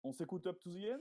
On s'écoute Up to the End?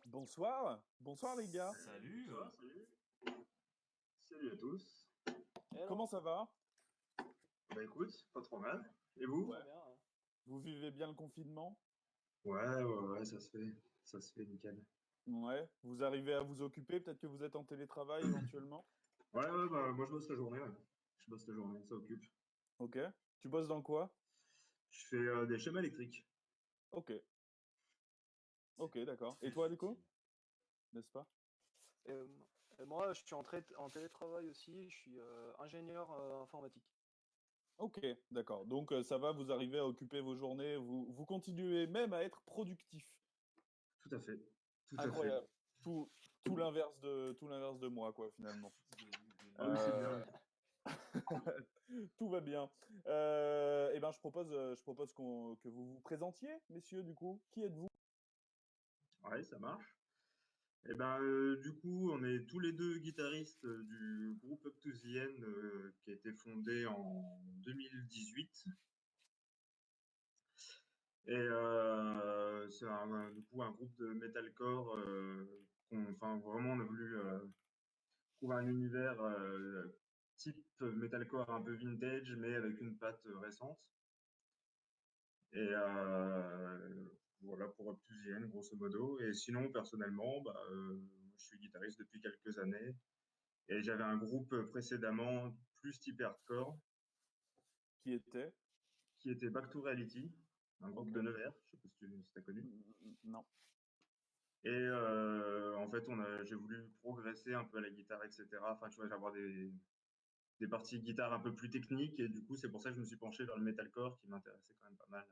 Bonsoir. Bonsoir les gars. Salut. Bonsoir, salut. Salut à tous. Comment ça va? Bah écoute, pas trop mal. Et vous? Ouais. Vous vivez bien le confinement? Ouais, ça se fait nickel. Ouais. Vous arrivez à vous occuper? Peut-être que vous êtes en télétravail éventuellement? Ouais, bah moi je bosse la journée, ouais. Je bosse la journée, ça occupe. Ok. Tu bosses dans quoi? Je fais des schémas électriques. Ok. Ok, d'accord. Et toi, du coup? N'est-ce pas? Euh, Moi, je suis en télétravail aussi, je suis ingénieur informatique. Ok, d'accord. Donc ça va, vous arrivez à occuper vos journées, vous continuez même à être productif. Tout à fait. Tout à fait. Incroyable. Tout l'inverse de moi, quoi, finalement. Ah oui, c'est Euh, bien. Tout va bien. Eh ben, je propose que vous vous présentiez, messieurs, du coup. Qui êtes-vous? Ouais, ça marche. Et ben du coup, on est tous les deux guitaristes du groupe Up to the End qui a été fondé en 2018. Et c'est du coup un groupe de metalcore enfin vraiment on a voulu trouver un univers type metalcore un peu vintage mais avec une patte récente. Et voilà pour Up to the End, grosso modo. Et sinon personnellement, je suis guitariste depuis quelques années et j'avais un groupe précédemment plus type hardcore qui était? qui était Back to Reality, un groupe Ok. de Nevers, je sais pas si tu as connu. Non. Et en fait, j'ai voulu progresser un peu à la guitare, etc. Enfin, tu vois, avoir des parties guitare un peu plus techniques. Et du coup, c'est pour ça que je me suis penché vers le metalcore qui m'intéressait quand même pas mal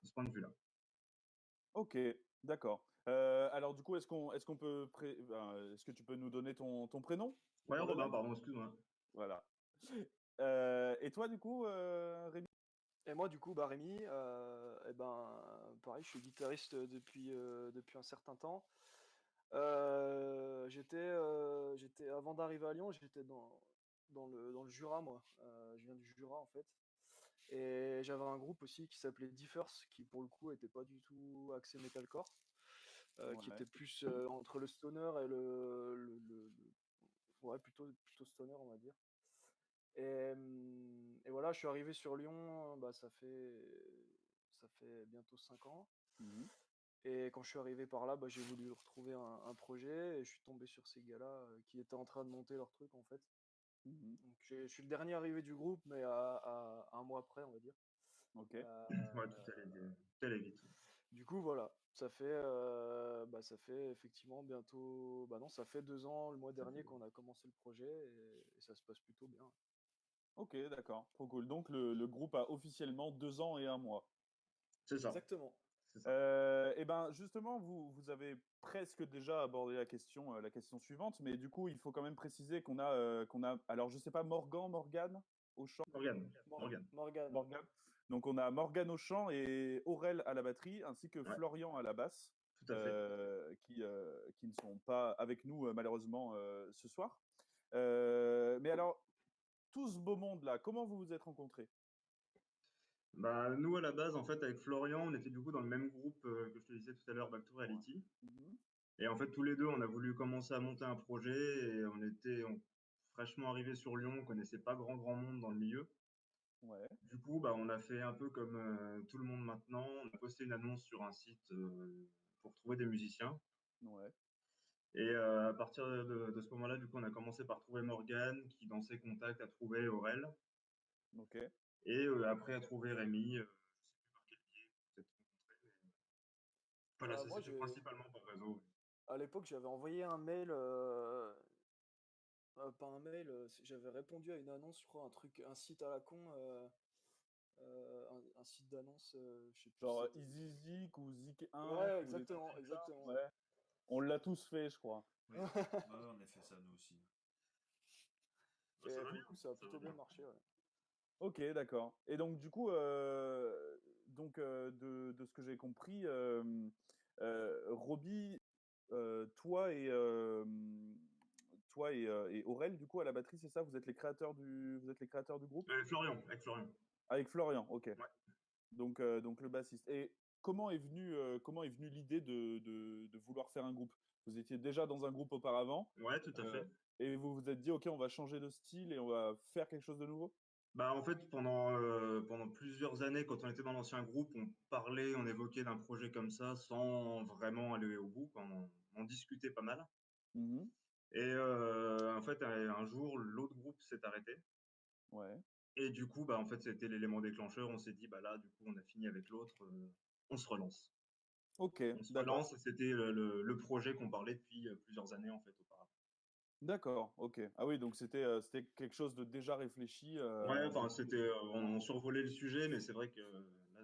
de ce point de vue-là. Ok, d'accord. Alors du coup, est-ce qu'on peut est-ce que tu peux nous donner ton prénom? Ouais, Pour le Robin, live? pardon, excuse-moi. Voilà. Et toi, du coup, Rémi? Et moi, du coup, bah, Rémi, eh ben, pareil, je suis guitariste depuis un certain temps. Avant d'arriver à Lyon, j'étais dans le Jura, moi. Je viens du Jura, en fait. Et j'avais un groupe aussi qui s'appelait Differs, qui pour le coup était pas du tout axé metalcore, qui Ouais. était plus entre le stoner et ouais, plutôt stoner, on va dire. Et voilà, je suis arrivé sur Lyon, bah, ça fait bientôt 5 ans. Mhm. Et quand je suis arrivé par là, bah, j'ai voulu retrouver un projet et je suis tombé sur ces gars-là qui étaient en train de monter leur truc en fait. Mhm. Donc je suis le dernier arrivé du groupe, mais à un mois après, on va dire. Ok. Ouais, tout allait vite. Du coup, voilà, ça fait effectivement bientôt, bah non, ça fait 2 ans le mois Ça dernier fait- qu'on a commencé le projet et ça se passe plutôt bien. Ok, d'accord. Trop cool. Donc le groupe a officiellement 2 ans et un mois. C'est ça, Exactement. c'est ça. Et ben justement, vous avez presque déjà abordé la question suivante, mais du coup, il faut quand même préciser qu'on a, alors je sais pas, Morgane au chant. Morgane, Morgane. Morgane. Morgane. Donc on a Morgane au chant et Aurel à la batterie, ainsi que Ouais, Florian à la basse, tout à fait. qui ne sont pas avec nous malheureusement ce soir. Mais alors, tout ce beau monde-là, comment vous vous êtes rencontrés? Bah, nous, à la base, en fait, avec Florian, on était du coup dans le même groupe que je te disais tout à l'heure, Back to Ouais. Reality. Mhm. Et en fait, tous les deux, on a voulu commencer à monter un projet et fraîchement arrivés sur Lyon, on connaissait pas grand monde dans le milieu. Ouais, Du coup, bah, on a fait un peu comme tout le monde maintenant. On a posté une annonce sur un site pour trouver des musiciens. ouais. Et à partir de ce moment-là, du coup, on a commencé par trouver Morgane, qui dans ses contacts a trouvé Aurel. Ok. Et après a trouvé Rémi. Je sais plus par quel biais vous êtes rencontrés. Voilà, Bah, ça moi, c'était principalement par réseau. à l'époque, j'avais envoyé un mail, pas un mail, j'avais répondu à une annonce, je crois, un site à la con, un site d'annonce, je sais plus si Genre c'était. Easy Zik ou Zik 1 Ouais, ou des trucs exactement, comme ça. exactement. Ouais. On l'a tous fait, je crois. Oui, ouais, on a fait ça nous aussi. Bah, ça Et va pour le bien, coup, ça a ça va plutôt bien bien. marché, ouais. Ok, d'accord. Et donc, du coup, de ce que j'ai compris, Roby, euh, toi et, euh, et Aurel, du coup, à la batterie, c'est ça? Vous êtes les créateurs du groupe? Florian, avec Florian. Avec Florian, ok. Ouais. Donc le bassiste. Et comment est venue l'idée de vouloir faire un groupe? Vous étiez déjà dans un groupe auparavant, Ouais, tout à euh, fait. et vous vous êtes dit, ok, on va changer de style et on va faire quelque chose de nouveau? Bah, en fait, pendant plusieurs années, quand on était dans l'ancien groupe, on parlait, on évoquait d'un projet comme ça sans vraiment aller au bout. On discutait pas mal. Mhm. Et en fait, un jour, l'autre groupe s'est arrêté. Ouais. Et du coup, bah, en fait, c'était l'élément déclencheur. On s'est dit, bah là, du coup, on a fini avec l'autre. On se relance. Ok, On se d'accord. relance et c'était le projet qu'on parlait depuis plusieurs années, en fait, auparavant. D'accord, ok. Ah oui, donc c'était quelque chose de déjà réfléchi Ouais, enfin, depuis. on survolait le sujet, mais c'est vrai que là,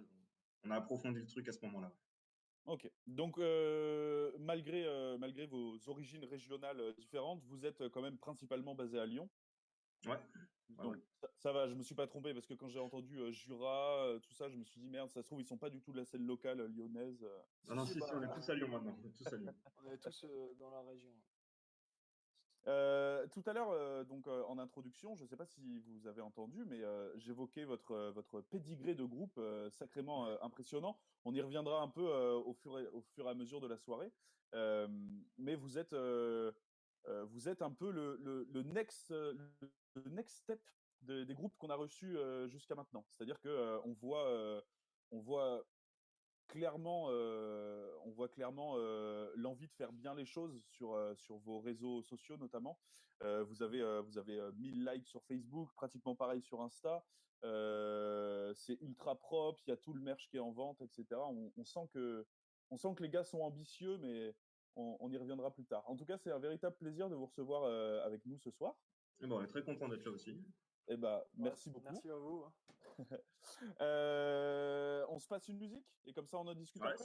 on a approfondi le truc à ce moment-là. Ok. Donc malgré vos origines régionales différentes, vous êtes quand même principalement basé à Lyon. Ouais, ouais, ouais. Donc ça va, je me suis pas trompé parce que quand j'ai entendu Jura, tout ça, je me suis dit merde, ça se trouve ils sont pas du tout de la scène locale lyonnaise. Non, Si, non, si, si, on est bah, tous à Lyon maintenant. On est tous à Lyon. on est tous dans la région. Tout à l'heure, en introduction, je ne sais pas si vous avez entendu, mais j'évoquais votre pédigré de groupe sacrément impressionnant. On y reviendra un peu au fur et à mesure de la soirée. Euh, mais vous êtes un peu le next step des groupes qu'on a reçus jusqu'à maintenant. C'est-à-dire que on voit clairement, l'envie de faire bien les choses sur vos réseaux sociaux notamment. Vous avez 1000 likes sur Facebook, pratiquement pareil sur Insta. C'est ultra propre, il y a tout le merch qui est en vente, etc. On sent que les gars sont ambitieux, mais on y reviendra plus tard. En tout cas, c'est un véritable plaisir de vous recevoir avec nous ce soir. Et bon, on est très content d'être là aussi. Eh ben, Ouais, merci beaucoup. Merci à vous. On se passe une musique et comme ça on en discute Ouais, après.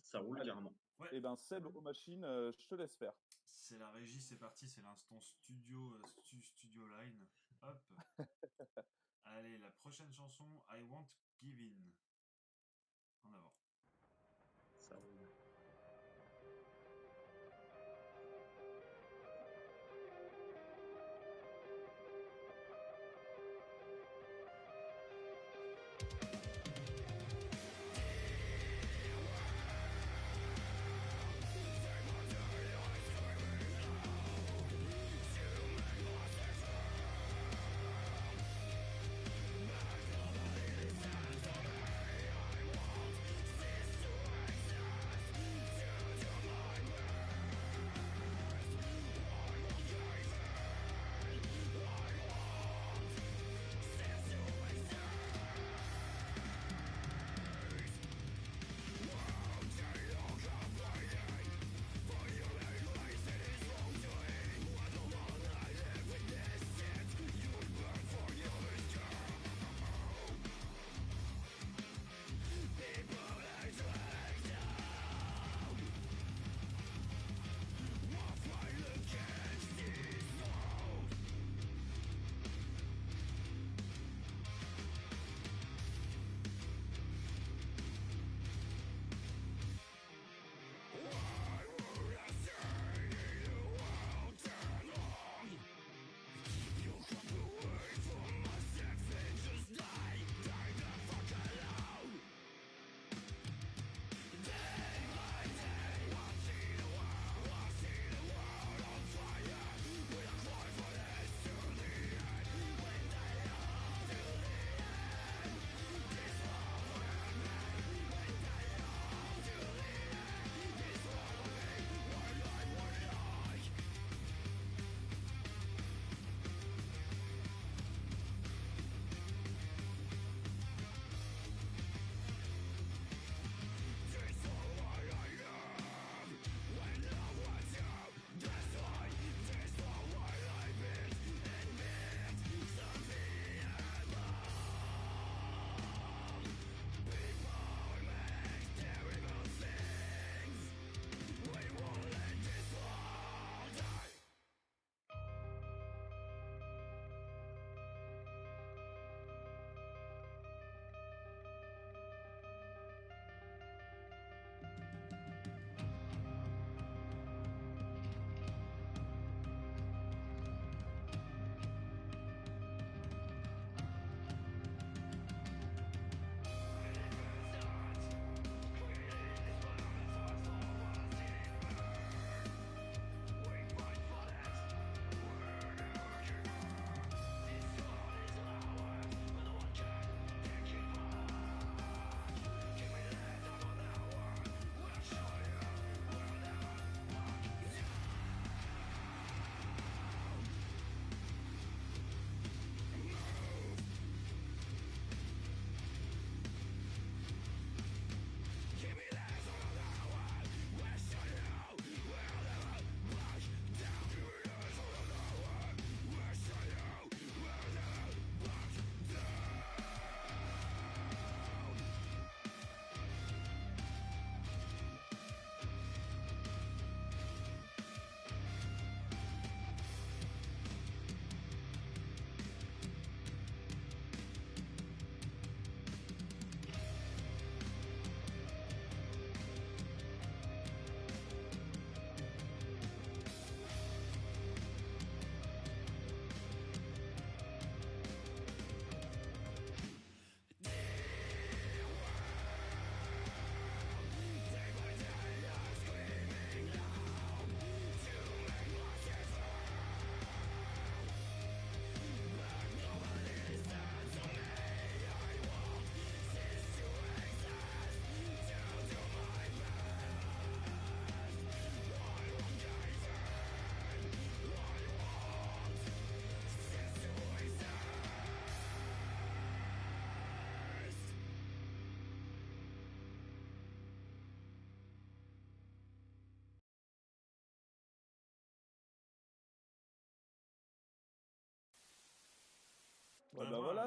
ça roule Allez. carrément. Ouais, Eh ben, Seb aux machines, je te laisse faire. c'est la régie, c'est parti, c'est l'instant studio line. Hop. Allez, la prochaine chanson, I Won't Give In. En avant. Ça roule. I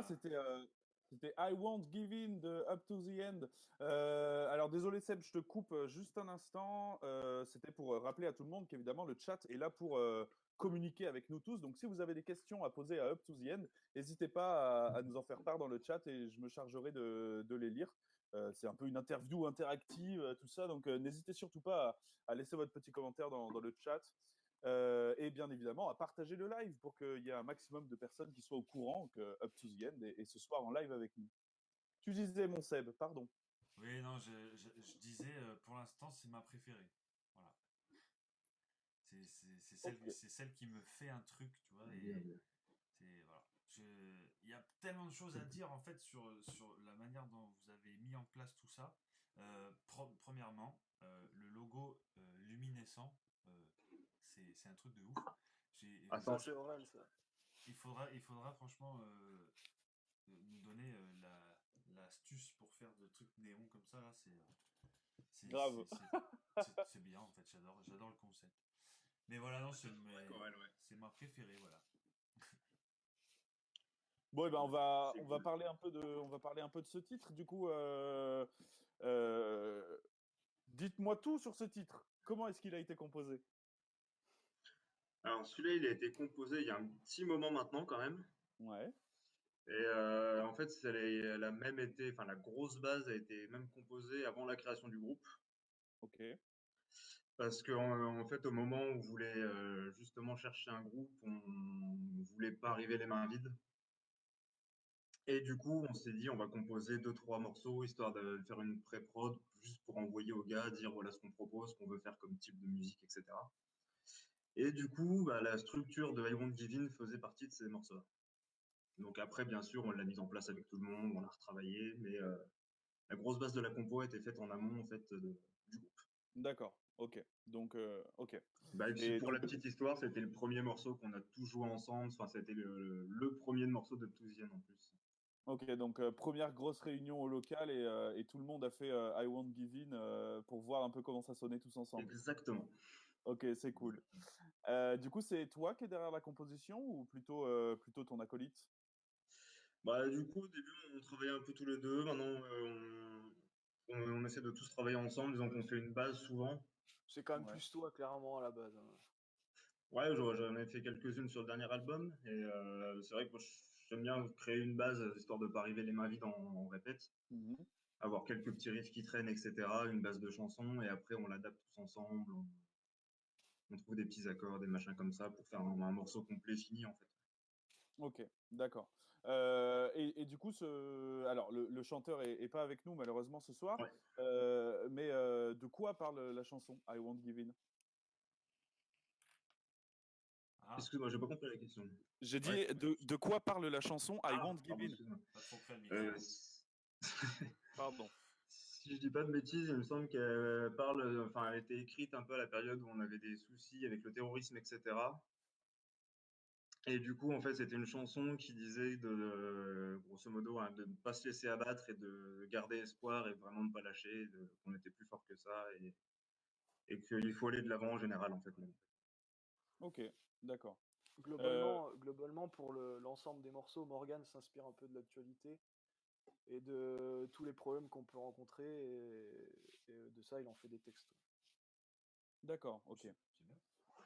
ça, c'était I Won't Give In de Up to the End. Alors désolé Seb, je te coupe juste un instant. C'était pour rappeler à tout le monde qu'évidemment le chat est là pour communiquer avec nous tous. Donc si vous avez des questions à poser à Up to the End, n'hésitez pas à nous en faire part dans le chat et je me chargerai de les lire. C'est un peu une interview interactive, tout ça. Donc n'hésitez surtout pas à laisser votre petit commentaire dans le chat. Et bien évidemment à partager le live pour qu'il y ait un maximum de personnes qui soient au courant que Up to the End et ce soir en live avec nous. Tu disais mon Seb, pardon. Oui, non, je disais, pour l'instant, c'est ma préférée. Voilà. C'est celle qui me fait un truc, tu vois. Et voilà. Il y a tellement de choses à dire en fait sur la manière dont vous avez mis en place tout ça. Premièrement, le logo luminescent, c'est un truc de ouf. Ça, c'est vrai, ça. Il faudra franchement nous donner l'astuce pour faire de trucs néons comme ça. Là, grave. C'est bien en fait. J'adore le concept. Mais voilà, non, c'est ma préférée, voilà. Bon, et ben on va parler un peu de ce titre. Du coup, dites-moi tout sur ce titre. Comment est-ce qu'il a été composé? Alors celui-là, il a été composé il y a un petit moment maintenant quand même. Ouais. Et en fait, elle a même été, enfin la grosse base a été même composée avant la création du groupe. Ok. Parce que en fait, au moment où on voulait justement chercher un groupe, on voulait pas arriver les mains vides. Et du coup, on s'est dit, on va composer 2-3 morceaux, histoire de faire une pré-prod, juste pour envoyer aux gars, dire voilà ce qu'on propose, ce qu'on veut faire comme type de musique, etc. Et du coup, bah, la structure de I Won't Give In faisait partie de ces morceaux-là. Donc après, bien sûr, on l'a mise en place avec tout le monde, on l'a retravaillé, mais la grosse base de la compo a été faite en amont en fait, du groupe. D'accord, ok. Donc, ok. Bah, et puis pour la petite histoire, c'était le premier morceau qu'on a tous joué ensemble, enfin, c'était le premier morceau de Touzienne en plus. Ok, donc première grosse réunion au local et tout le monde a fait I Won't Give In pour voir un peu comment ça sonnait tous ensemble. Exactement. Ok, c'est cool. Du coup, c'est toi qui es derrière la composition ou plutôt ton acolyte? Bah, du coup, au début, on travaillait un peu tous les deux. Maintenant, on essaie de tous travailler ensemble, disons qu'on fait une base souvent. C'est quand même Ouais. plus toi, clairement, à la base. Ouais, j'en ai fait quelques-unes sur le dernier album. Et c'est vrai que moi, j'aime bien créer une base, histoire de ne pas arriver les mains vides en répète. Mhm. Avoir quelques petits riffs qui traînent, etc. Une base de chansons. Et après, on l'adapte tous ensemble. On trouve des petits accords, des machins comme ça pour faire un morceau complet fini, en fait. Ok, d'accord. Et du coup, alors le chanteur est pas avec nous malheureusement ce soir, Ouais. mais de quoi parle la chanson I Won't Give In? Ah, Excuse-moi, j'ai pas compris la question. J'ai dit Ouais. de quoi parle la chanson I Won't Give Pardon, In? excuse-moi. pas trop près le micro. Pardon. Si je dis pas de bêtises, il me semble qu'elle parle, enfin, elle a été écrite un peu à la période où on avait des soucis avec le terrorisme, etc. Et du coup, en fait, c'était une chanson qui disait grosso modo, hein, de ne pas se laisser abattre et de garder espoir et vraiment de ne pas lâcher, qu'on était plus fort que ça et qu'il faut aller de l'avant en général, en fait. Même. Ok, d'accord. Globalement, pour l'ensemble des morceaux, Morgan s'inspire un peu de l'actualité et de tous les problèmes qu'on peut rencontrer, et de ça, il en fait des textes. D'accord, ok. C'est bien.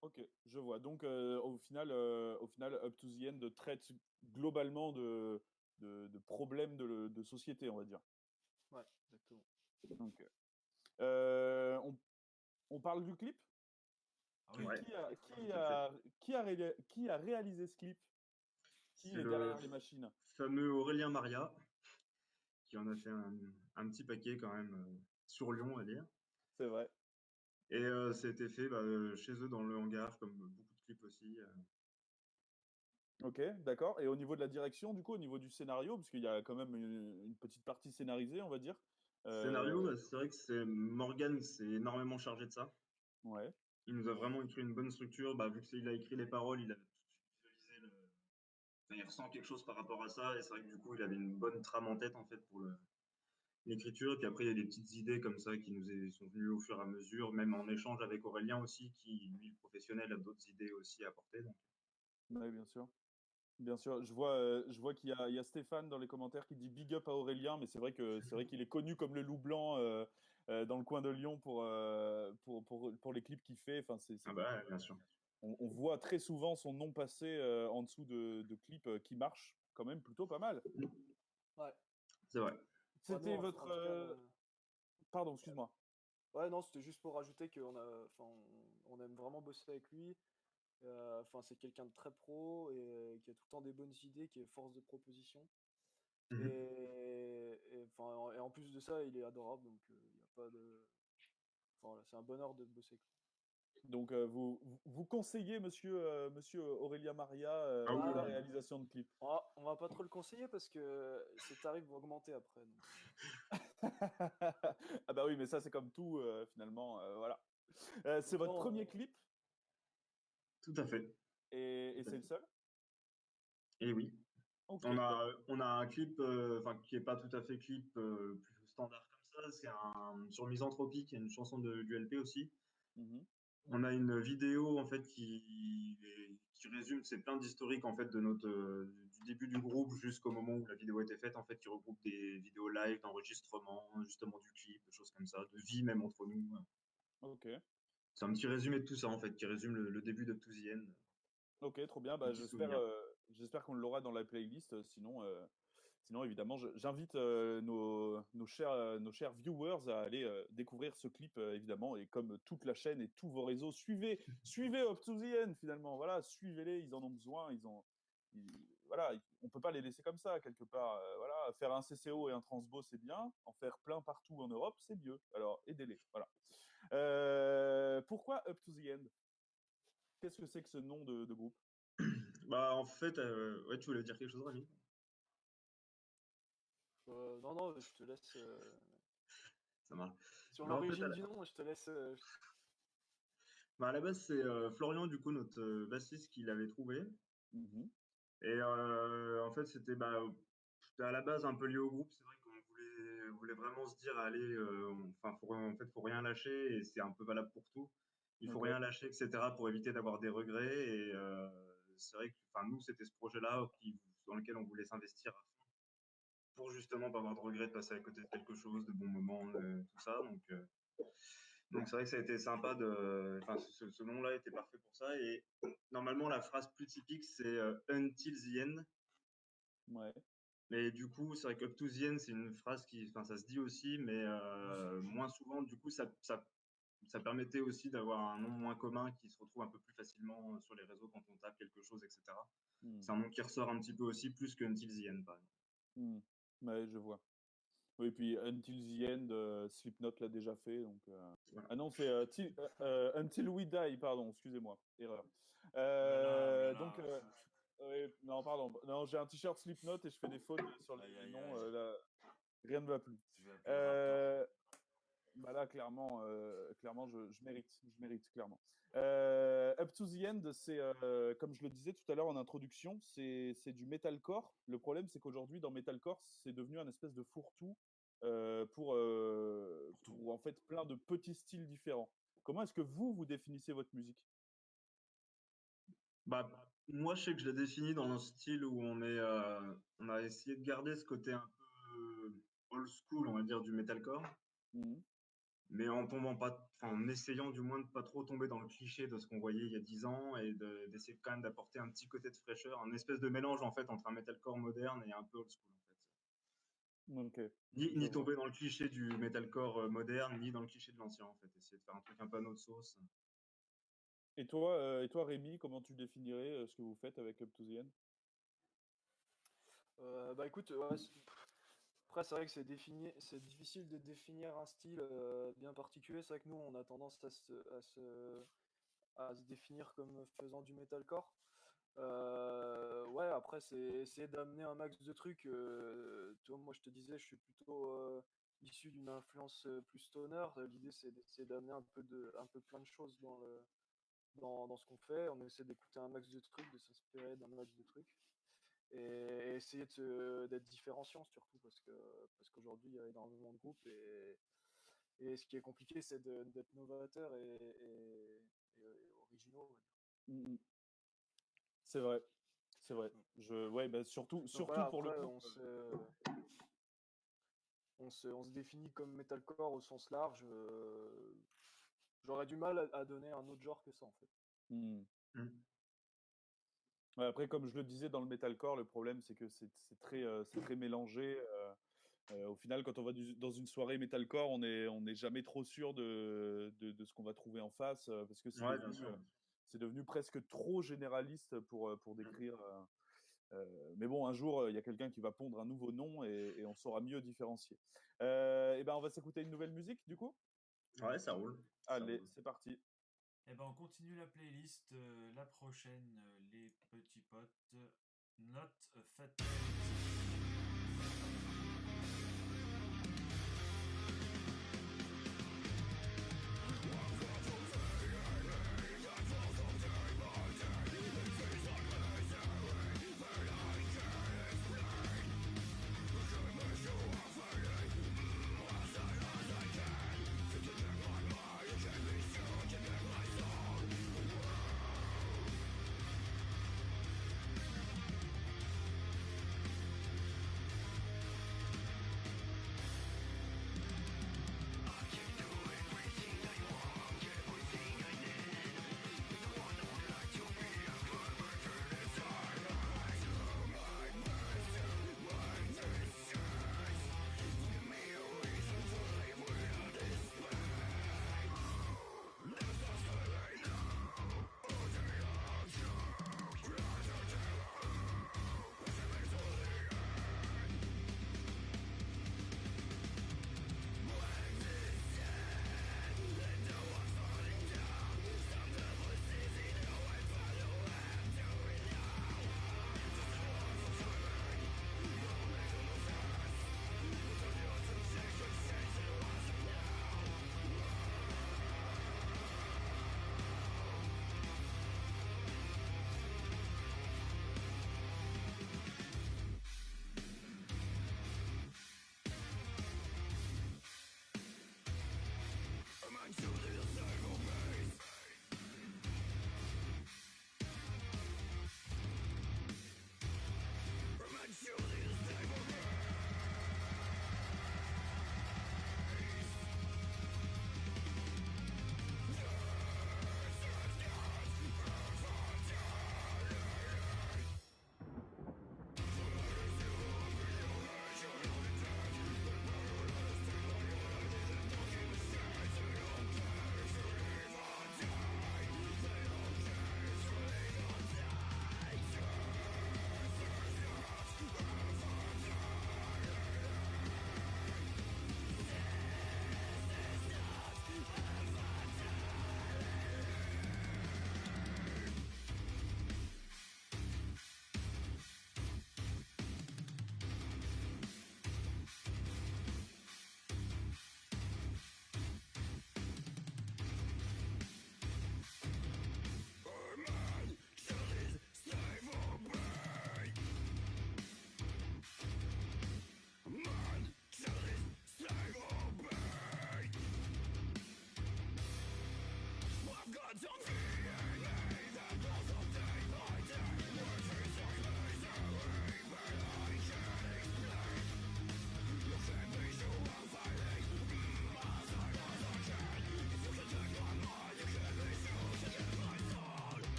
Ok, je vois. Donc au final, Up to the End traite globalement de problèmes de société, on va dire. Ouais, exactement. Donc, on parle du clip? Ah oui, Ouais, Qui a réalisé ce clip? Qui c'est est le derrière les machines? fameux Aurélien Maria qui en a fait un petit paquet quand même sur Lyon, on va dire. C'est vrai. Et ça a été fait chez eux dans le hangar, comme beaucoup de clips aussi. Ok, d'accord. Et au niveau de la direction, du coup, au niveau du scénario, parce qu'il y a quand même une petite partie scénarisée, on va dire. Scénario, bah, c'est vrai que c'est Morgan s'est énormément chargé de ça. Ouais. Il nous a vraiment écrit une bonne structure. Bah, vu qu'il a écrit les paroles, il a tout de suite visualisé enfin, il ressent quelque chose par rapport à ça. Et c'est vrai que du coup, il avait une bonne trame en tête en fait pour l'écriture. Et puis après, il y a des petites idées comme ça qui sont venues au fur et à mesure, même en échange avec Aurélien aussi, qui, lui, le professionnel, a d'autres idées aussi à apporter. Donc. Oui, bien sûr. Bien sûr, je vois qu'il y a Stéphane dans les commentaires qui dit big up à Aurélien, mais c'est vrai qu'il est connu comme le loup blanc dans le coin de Lyon pour les clips qu'il fait. Enfin, Ah bah, bien sûr. on voit très souvent son nom passer en dessous de clips qui marchent quand même plutôt pas mal. Ouais. C'est vrai. C'était non, votre... en tout cas, Pardon, excuse-moi. ouais, non, c'était juste pour rajouter on aime vraiment bosser avec lui. C'est quelqu'un de très pro et qui a tout le temps des bonnes idées, qui est force de proposition. Mhm. Et en plus de ça, il est adorable, donc il y a pas de. Voilà, c'est un bonheur de bosser avec lui. Donc, vous conseillez monsieur Aurélien Maria Ah pour oui, la Bah, réalisation de clips. on va pas trop le conseiller parce que ses tarifs vont augmenter après. Ah bah oui, mais ça c'est comme tout finalement, voilà. C'est votre Autant, premier clip tout à fait. et Tout à c'est le fait. seul? Et oui. Ok, On a un clip, qui est pas tout à fait clip plus standard comme ça. C'est sur Misanthropie, qui est une chanson du LP aussi. Mhm. On a une vidéo en fait qui résume, c'est plein d'historiques en fait de du début du groupe jusqu'au moment où la vidéo a été faite en fait, qui regroupe des vidéos live, d'enregistrement, justement du clip, des choses comme ça, de vie même entre nous. Ok, C'est un petit résumé de tout ça en fait, qui résume le début de Touzienne, ok, trop bien. un Bah, petit souvenir. j'espère qu'on l'aura dans la playlist. Sinon évidemment, j'invite nos chers viewers à aller découvrir ce clip évidemment. Et comme toute la chaîne et tous vos réseaux, suivez Up to the End finalement. Voilà, suivez-les, ils en ont besoin. Voilà, on peut pas les laisser comme ça quelque part. Voilà, faire un CCO et un transbo c'est bien. En faire plein partout en Europe c'est mieux. Alors aidez-les. Voilà. Pourquoi Up to the End? Qu'est-ce que c'est que ce nom de groupe? Bah en fait, ouais, tu voulais dire quelque chose, Rémi? non, je te laisse. Ça marche. Sur Bah, en fait, l'origine du nom, je te laisse. à la base, c'est Florian, du coup, notre bassiste, qui l'avait trouvé. Mhm. Et en fait, c'était à la base un peu lié au groupe. C'est vrai qu'on voulait vraiment se dire, allez, en fait, faut rien lâcher, et c'est un peu valable pour tout. Il faut Ok. rien lâcher, etc., pour éviter d'avoir des regrets. Et c'est vrai que, enfin, nous, c'était ce projet-là dans lequel on voulait s'investir à fond pour justement pas avoir de regrets de passer à côté de quelque chose, de bons moments, tout ça. Donc c'est vrai que ça a été sympa enfin, ce nom-là était parfait pour ça. Et normalement, la phrase plus typique, c'est Until the End. Ouais. Mais du coup, c'est vrai que Up to the End, c'est une phrase enfin, ça se dit aussi, mais moins souvent. Du coup, ça permettait aussi d'avoir un nom moins commun qui se retrouve un peu plus facilement sur les réseaux quand on tape quelque chose, etc. Hmm. C'est un nom qui ressort un petit peu aussi, plus que Until the End, par exemple. Hmm. Ouais, je vois. Oui, puis Until the End, Slipknot l'a déjà fait. Donc, Voilà. Ah non, c'est Until We Die, pardon, excusez-moi, erreur. Oh là Donc, là. oui, non, pardon. Non, j'ai un t-shirt Slipknot et je fais des fautes sur Aïe les aïe noms. aïe. Là, rien ne va plus. Je vais appeler Raptor. Euh, Bah là, clairement, je mérite, clairement. Up to the End, c'est, comme je le disais tout à l'heure en introduction, c'est du metalcore. Le problème, c'est qu'aujourd'hui, dans metalcore, c'est devenu un espèce de fourre-tout pour en fait plein de petits styles différents. Comment est-ce que vous définissez votre musique? Bah, moi, je sais que je l'ai défini dans un style où on a essayé de garder ce côté un peu old school, on va dire, du metalcore, Mhm. mais en tombant pas, enfin, en essayant du moins de pas trop tomber dans le cliché de ce qu'on voyait il y a 10 ans et d'essayer quand même d'apporter un petit côté de fraîcheur, un espèce de mélange en fait entre un metalcore moderne et un peu old school en fait. Ok, je Ni vois. tomber dans le cliché du metalcore moderne, ni dans le cliché de l'ancien en fait. Essayer de faire un truc un peu à notre sauce. Et toi, Rémi, comment tu définirais ce que vous faites avec Up to the End? Bah écoute, ouais, après c'est vrai que c'est difficile de définir un style bien particulier. C'est vrai que nous on a tendance à se définir comme faisant du metalcore. Ouais, après c'est essayer d'amener un max de trucs. Tu vois, moi je te disais, je suis plutôt issu d'une influence plus stoner. L'idée c'est d'essayer d'amener un peu plein de choses dans ce qu'on fait. On essaie d'écouter un max de trucs, de s'inspirer d'un max de trucs. Et essayer d'être différenciant surtout parce qu'aujourd'hui il y a énormément de groupes et ce qui est compliqué c'est d'être novateur et originaux. Mhm. C'est vrai. C'est vrai. Ouais, bah, surtout Donc voilà, pour le après, coup. on se définit comme metalcore au sens large. J'aurais du mal à donner un autre genre que ça, en fait. Hmm. Mm. Ouais, après, comme je le disais dans le metalcore, le problème c'est que c'est très mélangé. Au final, quand on va dans une soirée metalcore, on n'est jamais trop sûr de ce qu'on va trouver en face, parce que Ouais, bien sûr. c'est devenu presque trop généraliste pour décrire. Mais bon, un jour, il y a quelqu'un qui va pondre un nouveau nom et on saura mieux différencier. Et ben, on va s'écouter une nouvelle musique, du coup. Ouais, ça roule. Ça Allez, roule. c'est parti. Eh ben, on continue la playlist. La prochaine, les petits potes. Not a Fatality.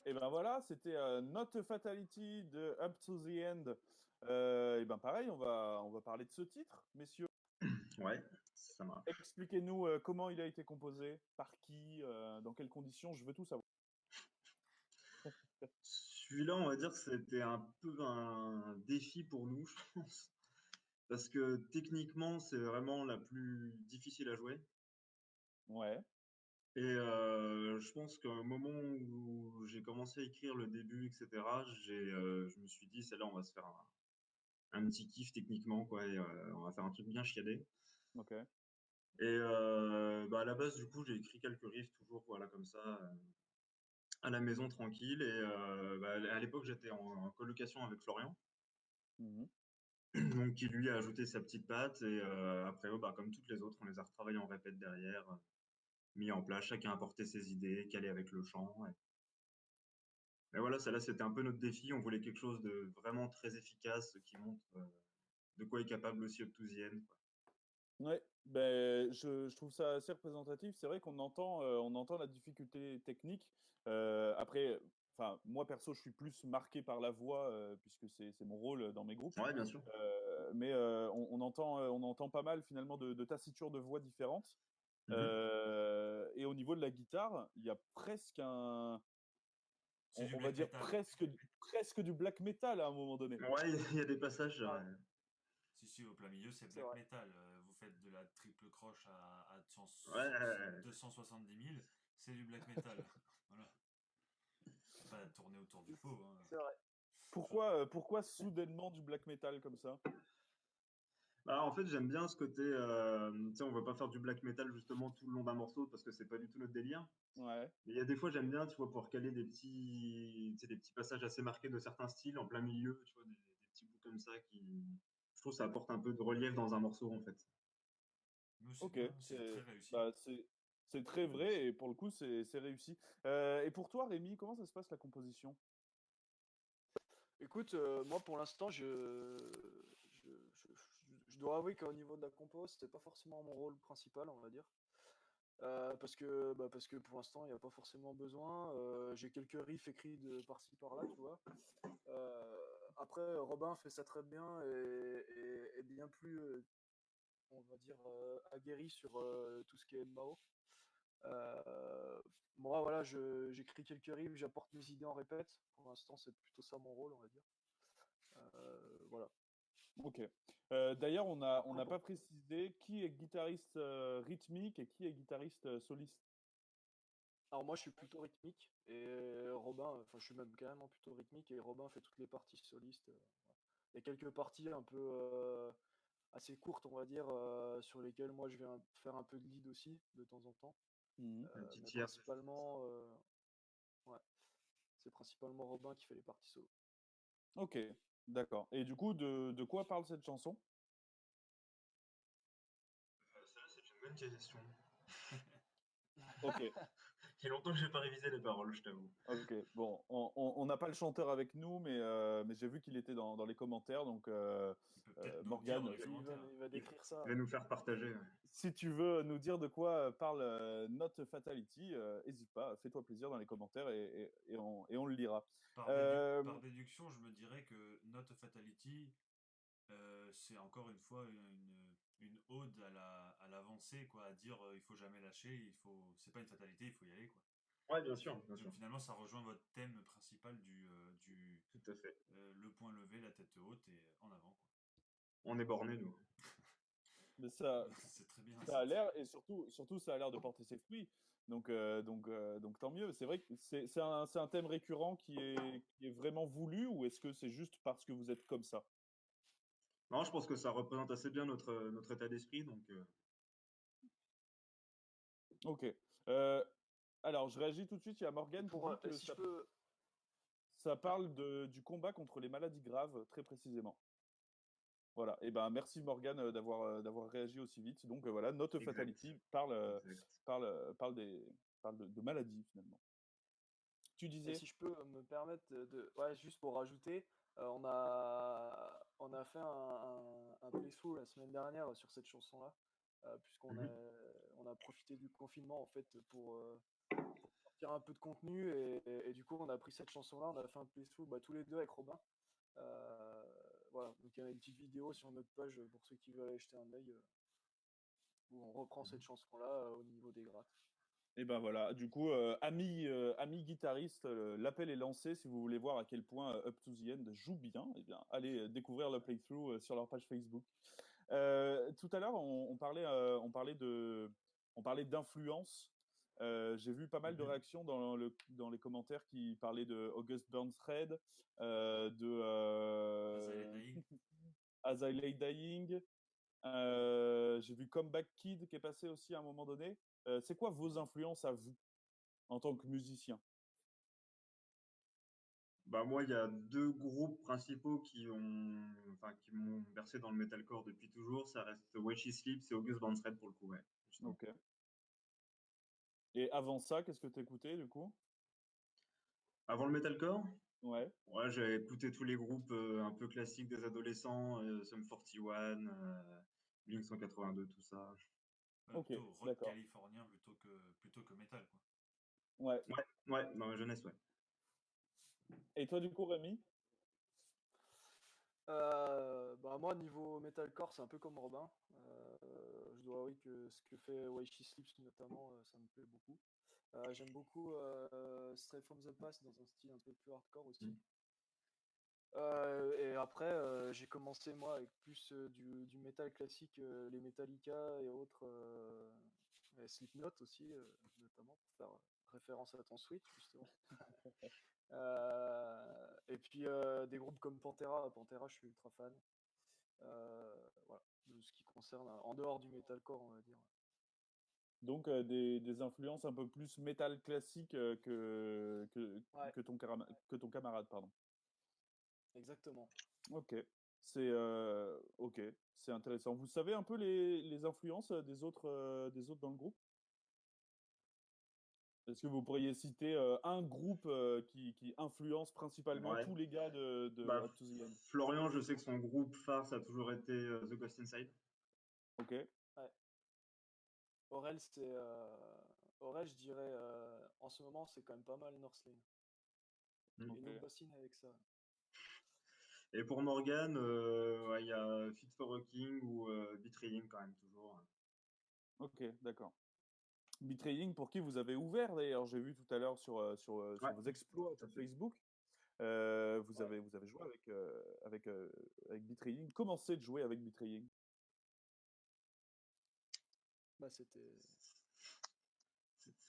Et ben voilà, c'était Not a Fatality de Up to the End. Et ben pareil, on va parler de ce titre, messieurs. Ouais, ça marche. Expliquez-nous comment il a été composé, par qui, dans quelles conditions, je veux tout savoir. Celui-là, on va dire que c'était un peu un défi pour nous, je pense. Parce que techniquement, c'est vraiment la plus difficile à jouer. Ouais. Et je pense qu'au moment où j'ai commencé à écrire le début, etc., je me suis dit, celle-là, on va se faire un petit kiff techniquement, quoi, et on va faire un truc bien chiadé. Ok. Et bah, à la base, du coup, j'ai écrit quelques riffs toujours, voilà, comme ça, à la maison tranquille. Et à l'époque, j'étais en colocation avec Florian, Mhm. donc qui lui a ajouté sa petite patte. Et après, comme toutes les autres, on les a retravaillés en répète derrière, mis en place, chacun a apporté ses idées, calé avec le chant. Et voilà, ça là, c'était un peu notre défi. On voulait quelque chose de vraiment très efficace qui montre de quoi est capable aussi Obthusienne. Ouais, ben, je trouve ça assez représentatif. C'est vrai on entend la difficulté technique. Après, enfin, moi perso, je suis plus marqué par la voix puisque c'est mon rôle dans mes groupes. Ouais, bien sûr. Mais on entend pas mal finalement de tassitures de voix différentes. Mhm. Et au niveau de la guitare, il y a presque C'est du on va black dire metal. presque du black metal à un moment donné. Ouais, il y a des passages. Ouais. Si, au plein milieu, c'est C'est black vrai. metal. Vous faites de la triple croche à Ouais, 270 000, c'est du black metal. Voilà. Pas tourner autour du pot. Hein. C'est vrai. Pourquoi soudainement du black metal comme ça? En fait, j'aime bien ce côté. Tu sais, on va pas faire du black metal justement tout le long d'un morceau parce que c'est pas du tout notre délire. Ouais. Mais il y a des fois, j'aime bien, tu vois, pour caler tu sais, des petits passages assez marqués de certains styles en plein milieu, tu vois, des petits bouts comme ça qui. Je trouve que ça apporte un peu de relief dans un morceau en fait. Nous, c'est Ok, bien, c'est très réussi. bah, c'est très vrai et pour le coup c'est réussi. Et pour toi Rémi, comment ça se passe la composition? Écoute, moi pour l'instant, je, je- je dois avouer qu'au niveau de la compo, c'était pas forcément mon rôle principal, on va dire. Parce que pour l'instant, il n'y a pas forcément besoin. J'ai quelques riffs écrits de par-ci par-là, tu vois. Après, Robin fait ça très bien et est bien plus, on va dire, aguerri sur tout ce qui est Mao. Euh, Moi, voilà, j'écris quelques riffs, j'apporte mes idées en répète. Pour l'instant, c'est plutôt ça mon rôle, on va dire. Voilà. Ok. D'ailleurs, on n'a pas précisé qui est guitariste rythmique et qui est guitariste soliste. Alors moi, je suis plutôt rythmique et Robin, enfin, je suis même carrément plutôt rythmique et Robin fait toutes les parties solistes. Voilà. Il y a quelques parties un peu assez courtes, on va dire, sur lesquelles moi je vais faire un peu de lead aussi de temps en temps. Mhm. Un petit Mais tiers. principalement, ouais, c'est principalement Robin qui fait les parties solo. Ok, d'accord. Et du coup, de quoi parle cette chanson? Ça, c'est une bonne question. Ok. Il y a longtemps que j'ai pas révisé les paroles, je t'avoue. Ok, bon, on n'a pas le chanteur avec nous, mais j'ai vu qu'il était dans les commentaires, donc Il peut peut-être nous le dire dans Morgane, les Oui, commentaires. il va décrire ça. Il va nous faire partager. Ouais. si tu veux nous dire de quoi parle Not Fatality, n'hésite pas, fais-toi plaisir dans les commentaires et on le lira. Par déduction, je me dirais que Not a Fatality, c'est encore une fois une ode à l'avancée, quoi, à dire il faut jamais lâcher, c'est pas une fatalité, il faut y aller, quoi. Ouais, bien sûr, bien Donc sûr. finalement, ça rejoint votre thème principal Tout à fait. le poing levé, la tête haute et en avant, quoi. On est bornés, nous. Mais C'est très bien. ça a l'air, et surtout ça a l'air de porter ses fruits. Donc tant mieux. C'est vrai que c'est un thème récurrent qui est vraiment voulu, ou est-ce que c'est juste parce que vous êtes comme ça? Non, je pense que ça représente assez bien notre état d'esprit. Donc, Ok. Alors, je réagis tout de suite. Il y a Morgane qui dit que Si je peux, ça parle du combat contre les maladies graves, très précisément. Voilà. Et ben, merci Morgane d'avoir réagi aussi vite. Donc voilà, Not a exact. Fatality parle, Exact. parle de maladies finalement. Tu et disais? si je peux me permettre ouais, juste pour rajouter, on a fait un playthrough la semaine dernière sur cette chanson-là, puisqu'on Mhm. on a profité du confinement en fait pour sortir un peu de contenu et du coup on a pris cette chanson-là, on a fait un playthrough tous les deux avec Robin. Euh, voilà, donc il y a une petite vidéo sur notre page pour ceux qui veulent aller jeter un œil où on reprend cette chanson-là au niveau des grattes. Et ben voilà, du coup, amis guitaristes, l'appel est lancé. Si vous voulez voir à quel point Up to the End joue bien, eh bien, allez découvrir le playthrough sur leur page Facebook. Tout à l'heure, on parlait d'influence. J'ai vu pas mal de Mhm. réactions dans les commentaires qui parlaient de August Burns Red, de As I Lay Dying. As I Lay Dying. J'ai vu Comeback Kid qui est passé aussi à un moment donné. C'est quoi vos influences à vous en tant que musicien? Bah moi, il y a deux groupes principaux qui m'ont bercé dans le metalcore depuis toujours. Ça reste Watch She Sleeps et August Burnside pour le coup, ouais. Justement. Ok. Et avant ça, qu'est-ce que tu écoutais du coup? Avant le metalcore, Ouais. ouais, j'ai écouté tous les groupes un peu classiques des adolescents, Sum 41, Blink 182, tout ça. Ok, Plutôt rock d'accord. californien plutôt que métal, quoi. Ouais. Ouais, dans ma jeunesse, ouais. Et toi du coup, Rémi? Bah moi niveau metalcore c'est un peu comme Robin. Je dois avouer que ce que fait Why She Sleeps notamment ça me plaît beaucoup. J'aime beaucoup Stray from the Past dans un style un peu plus hardcore aussi. Mm. Et après j'ai commencé moi avec plus du metal classique, les Metallica et autres, et Slipknot aussi notamment pour faire référence à ton Switch justement. Et puis des groupes comme Pantera, je suis ultra fan. Voilà, de ce qui concerne en dehors du metalcore, on va dire. Donc des influences un peu plus métal classique Ouais, que ton camarade, pardon. exactement. Ok, ok, c'est intéressant. Vous savez un peu les influences des autres dans le groupe? Est-ce que vous pourriez citer un groupe qui influence principalement Ouais. tous les gars de Bah, Up to the End? Florian, je sais que son groupe phare, ça a toujours été The Ghost Inside. Ok, Ouais. Aurel, Aurel, je dirais, en ce moment, c'est quand même pas mal Northlane. Mm. Et ok, nous bassine avec ça. Et pour Morgan, ouais, il y a Fit for a King ou Betraying quand même, toujours. ok, d'accord. Betraying, pour qui vous avez ouvert d'ailleurs, j'ai vu tout à l'heure Ouais, sur vos exploits tout à sur fait. Facebook. Ouais. Vous avez joué avec Betraying. Comment c'est de jouer avec Betraying? Bah, C'était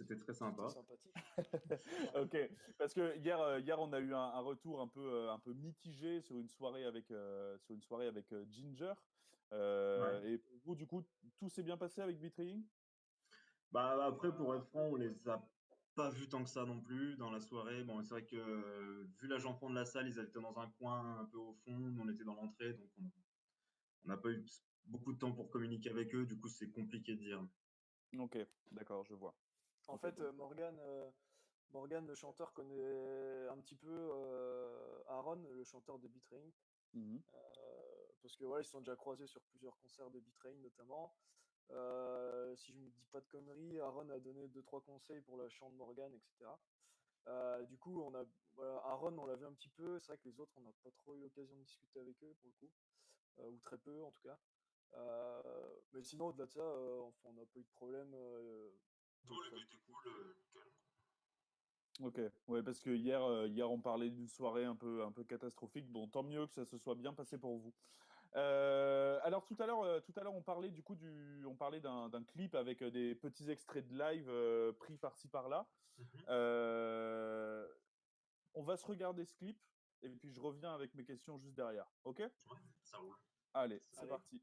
très c'était sympa. sympathique. Ouais. Ok, parce que hier on a eu un retour un peu mitigé sur une soirée avec Ginger. Ouais. Et pour vous, du coup, tout s'est bien passé avec Betraying? Bah, après, pour être franc, on les a pas vus tant que ça non plus dans la soirée. Bon, c'est vrai que vu la fond de la salle, ils étaient dans un coin un peu au fond, nous on était dans l'entrée, donc on n'a pas eu beaucoup de temps pour communiquer avec eux, du coup c'est compliqué de dire. Ok, d'accord, je vois. En Ok, fait, donc, Morgan, le chanteur, connaît un petit peu Aaron, le chanteur de Betraying. mhm, Parce que voilà, ils se sont déjà croisés sur plusieurs concerts de Betraying notamment. Si je ne me dis pas de conneries, Aaron a donné 2-3 conseils pour la chant de Morgan, etc. Du coup, voilà, Aaron, on l'a vu un petit peu. C'est vrai que les autres, on n'a pas trop eu l'occasion de discuter avec eux pour le coup, ou très peu en tout cas. Mais sinon, au-delà de ça, enfin, on n'a pas eu de problème. Tout Enfin, était cool, calme. ok, ouais, parce que hier on parlait d'une soirée un peu catastrophique. Bon, tant mieux que ça se soit bien passé pour vous. Alors tout à l'heure, on parlait du coup on parlait d'un clip avec des petits extraits de live pris par-ci par-là. Mhm. Euh, on va se regarder ce clip et puis je reviens avec mes questions juste derrière. Ok? Ouais, ça roule. Allez, c'est allez. parti.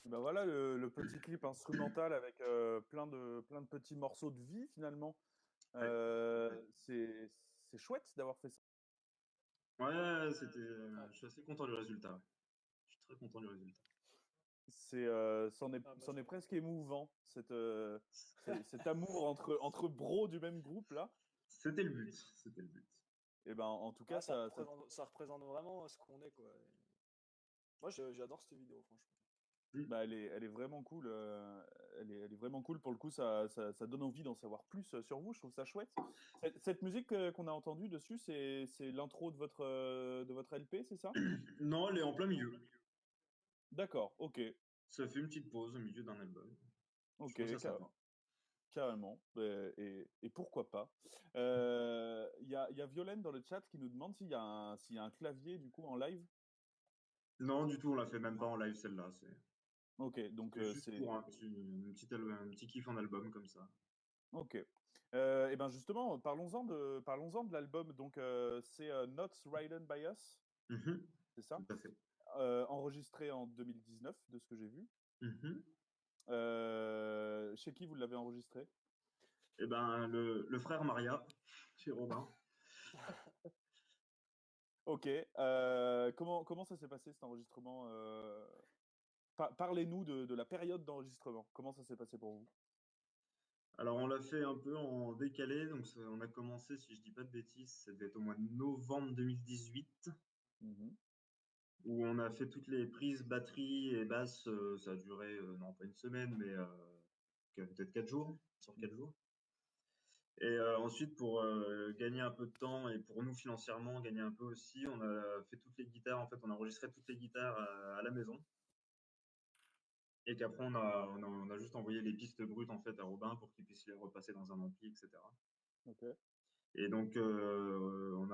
Ben voilà le petit clip instrumental avec plein de petits morceaux de vie finalement. Ouais. C'est chouette d'avoir fait ça. Ouais, je suis assez content du résultat. Ouais. Je suis très content du résultat. C'en est presque émouvant, cet amour entre bros du même groupe là. C'était le but. C'était le but. Et ben en tout cas, ça représente vraiment ce qu'on est, quoi. Moi, j'adore cette vidéo, franchement. Bah, elle est vraiment cool. Elle est vraiment cool. Pour le coup, ça donne envie d'en savoir plus sur vous. Je trouve ça chouette. Cette musique qu'on a entendue dessus, c'est l'intro de votre LP, c'est ça? Non, elle est en plein milieu. D'accord, ok. Ça fait une petite pause au milieu d'un album. Ok, Je trouve ça sympa. carrément. Et pourquoi pas. Il y a Violaine dans le chat qui nous demande s'il y a un clavier du coup en live. Non, du tout, on l'a fait même pas en live celle-là. Ok, donc c'est juste pour un petit kiff en album comme ça. Ok. Et ben justement, parlons-en de l'album. Donc c'est Not Ridden by Us, c'est ça? Tout à fait. Enregistré en 2019, de ce que j'ai vu. Chez qui vous l'avez enregistré? Eh ben, le frère Maria, chez Robin. Ok. Comment ça s'est passé cet enregistrement? Parlez-nous de la période d'enregistrement. Comment ça s'est passé pour vous? Alors, on l'a fait un peu en décalé. Donc, on a commencé, si je dis pas de bêtises, ça devait être au mois de novembre 2018, où on a fait toutes les prises batterie et basse. Ça a duré, non pas une semaine, mais peut-être 4 jours, sur 4 jours. Et ensuite, pour gagner un peu de temps et pour nous financièrement gagner un peu aussi, on a fait toutes les guitares. En fait, on a enregistré toutes les guitares à la maison. Et qu'après, on a juste envoyé les pistes brutes en fait à Robin pour qu'il puisse les repasser dans un ampli, etc. Ok. Et donc, on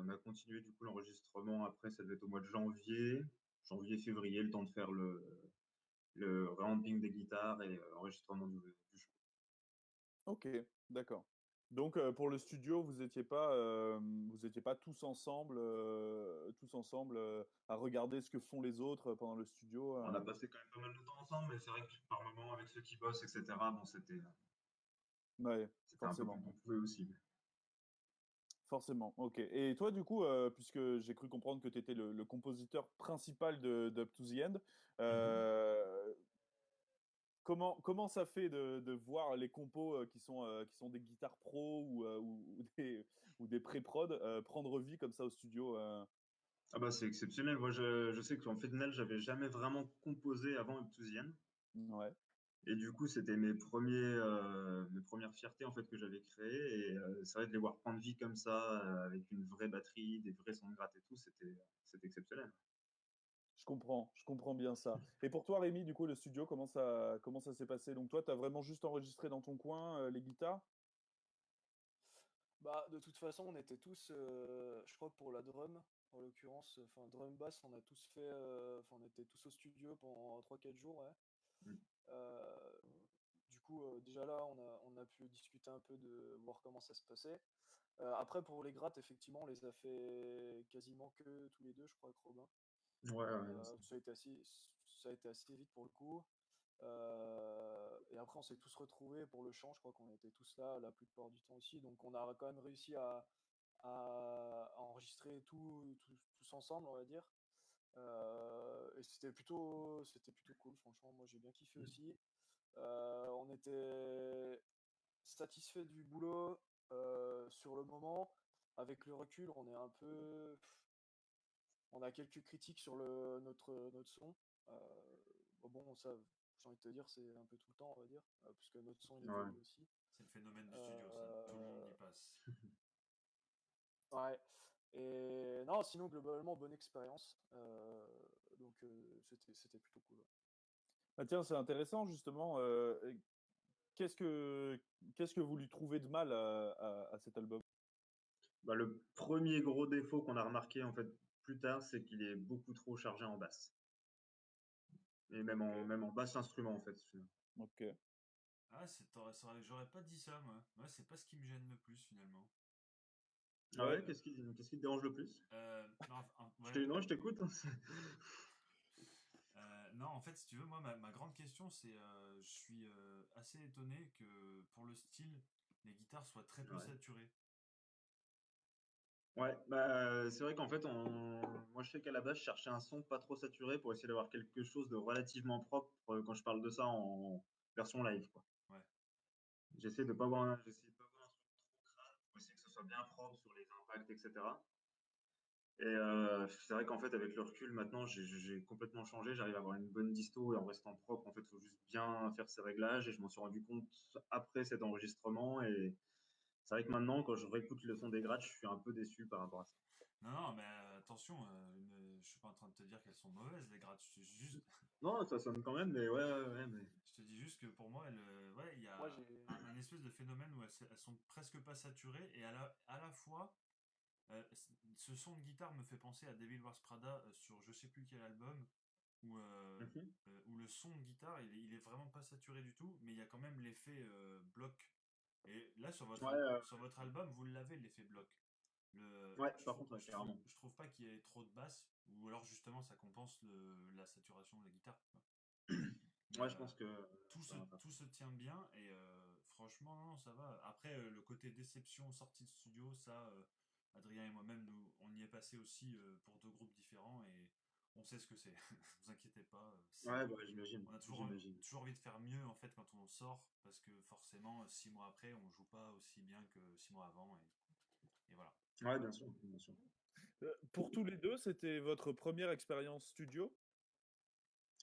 a continué du coup l'enregistrement. Après, ça devait être au mois de janvier, février, le temps de faire le revamping des guitares et l'enregistrement du show. Ok, d'accord. Donc pour le studio, vous étiez pas tous ensemble à regarder ce que font les autres pendant le studio. On a passé quand même pas mal de temps ensemble, mais c'est vrai que par moment, avec ceux qui bossent, etc., bon, c'était Ouais, un peu forcément. comme on pouvait aussi. Forcément, ok. Et toi, du coup, puisque j'ai cru comprendre que tu étais le compositeur principal d'Up to the End, comment ça fait de voir les compos qui sont des guitares pro ou des pré-prod prendre vie comme ça au studio Ah bah c'est exceptionnel. Moi, je sais qu'en final, j'avais jamais vraiment composé avant Up to the End. Ouais. Et du coup, c'était mes premières fiertés en fait que j'avais créées. Et c'est vrai de les voir prendre vie comme ça, avec une vraie batterie, des vrais sons de gratte et tout, c'était exceptionnel. Je comprends bien ça. Et pour toi, Rémi, du coup, le studio, comment ça s'est passé? Donc toi, tu as vraiment juste enregistré dans ton coin les guitares? Bah, de toute façon, on était tous, je crois que pour la drum, en l'occurrence, enfin drum bass, on a tous fait, on était tous au studio pendant 3-4 jours, ouais. Mm. Euh, du coup, déjà là, on a pu discuter un peu de voir comment ça se passait. Après, pour les grattes, effectivement, on les a fait quasiment que tous les deux, je crois, avec Robin. Ouais, Ça a été assez vite pour le coup. Et après, on s'est tous retrouvés pour le chant. Je crois qu'on était tous là la plupart du temps aussi. Donc, on a quand même réussi à enregistrer tous ensemble, on va dire. Et c'était plutôt cool, franchement. Moi, j'ai bien kiffé aussi. On était satisfait du boulot sur le moment. Avec le recul, on est un peu. On a quelques critiques sur notre son. Bon, ça, j'ai envie de te dire, c'est un peu tout le temps, on va dire, puisque notre son il ouais. évolue aussi. C'est le phénomène du studio, ça. Tout le monde y passe. Ouais. Et non, sinon, globalement, bonne expérience. Donc, c'était plutôt cool. Ouais. Ah, tiens, c'est intéressant, justement. Qu'est-ce que vous lui trouvez de mal à cet album? Bah, le premier gros défaut qu'on a remarqué en fait plus tard, c'est qu'il est beaucoup trop chargé en basse. Et même en basse instrument en fait. Ok. Ah, j'aurais pas dit ça, moi. Moi, c'est pas ce qui me gêne le plus, finalement. Ah ouais, qu'est-ce qui te dérange le plus? Non, ouais. Non, je t'écoute. Non, en fait, si tu veux, moi, ma grande question, c'est, je suis assez étonné que pour le style, les guitares soient très peu Ouais. saturées. Ouais, c'est vrai qu'en fait, moi je sais qu'à la base, je cherchais un son pas trop saturé pour essayer d'avoir quelque chose de relativement propre quand je parle de ça en version live, quoi. Ouais. J'essaie de pas avoir un son trop crade pour essayer que ce soit bien propre sur les impacts, etc. Et c'est vrai qu'en fait, avec le recul, maintenant, j'ai complètement changé. J'arrive à avoir une bonne disto et en restant propre. En fait, il faut juste bien faire ses réglages. Et je m'en suis rendu compte après cet enregistrement. Et c'est vrai que maintenant, quand je réécoute le son des grattes, je suis un peu déçu par rapport à ça. Non, mais attention, je suis pas en train de te dire qu'elles sont mauvaises, les grattes. Non, ça sonne quand même, mais ouais, mais... Je te dis juste que pour moi, ouais, il y Moi, a un espèce de phénomène où elles sont presque pas saturées et à la fois, ce son de guitare me fait penser à Devil Wears Prada sur je sais plus quel album Mhm. où le son de guitare il est vraiment pas saturé du tout, mais il y a quand même l'effet bloc. Et là Ouais, sur votre album, vous l'avez l'effet bloc. ouais, par contre, ouais, carrément. Je trouve pas qu'il y ait trop de basse, ou alors justement ça compense la saturation de la guitare, quoi. Mais Ouais, je pense que ça va pas. tout se tient bien et franchement, non, ça va. Après, le côté déception sortie de studio, ça, Adrien et moi-même, on y est passé aussi pour deux groupes différents et on sait ce que c'est. Vous inquiétez pas. Ouais, j'imagine, On a j'imagine. toujours envie de faire mieux en fait quand on sort parce que forcément, 6 mois après, on joue pas aussi bien que 6 mois avant et voilà. Ouais, bien sûr, bien sûr. Pour tous les deux, c'était votre première expérience studio?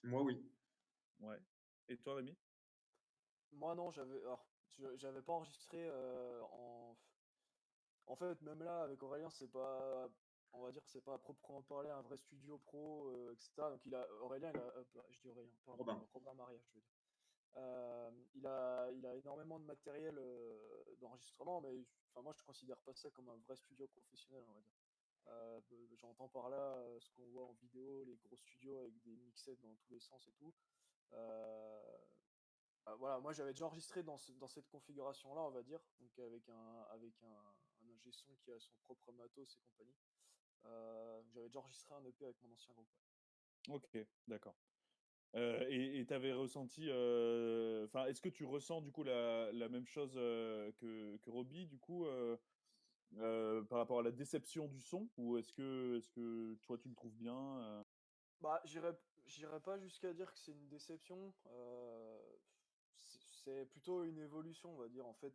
Moi, oui. Ouais. Et toi, Rémi? moi non, j'avais pas enregistré en fait, même là, avec Aurélien, c'est pas, on va dire, c'est pas à proprement parler un vrai studio pro, etc. Donc Aurélien, je dis Aurélien, pardon, Robin. Robin Maria, je veux dire. Il a énormément de matériel d'enregistrement, mais enfin, moi je considère pas ça comme un vrai studio professionnel, on va dire. J'entends par là ce qu'on voit en vidéo, les gros studios avec des mixettes dans tous les sens et tout. Euh, voilà, moi j'avais déjà enregistré dans cette configuration-là, on va dire, donc un ingé son qui a son propre matos et compagnie. J'avais déjà enregistré un EP avec mon ancien groupe. Ok, d'accord. Et tu avais ressenti, enfin, est-ce que tu ressens du coup la même chose que Roby, du coup, par rapport à la déception du son, ou est-ce que toi tu le trouves bien Bah, j'irais pas jusqu'à dire que c'est une déception. C'est plutôt une évolution, on va dire. En fait,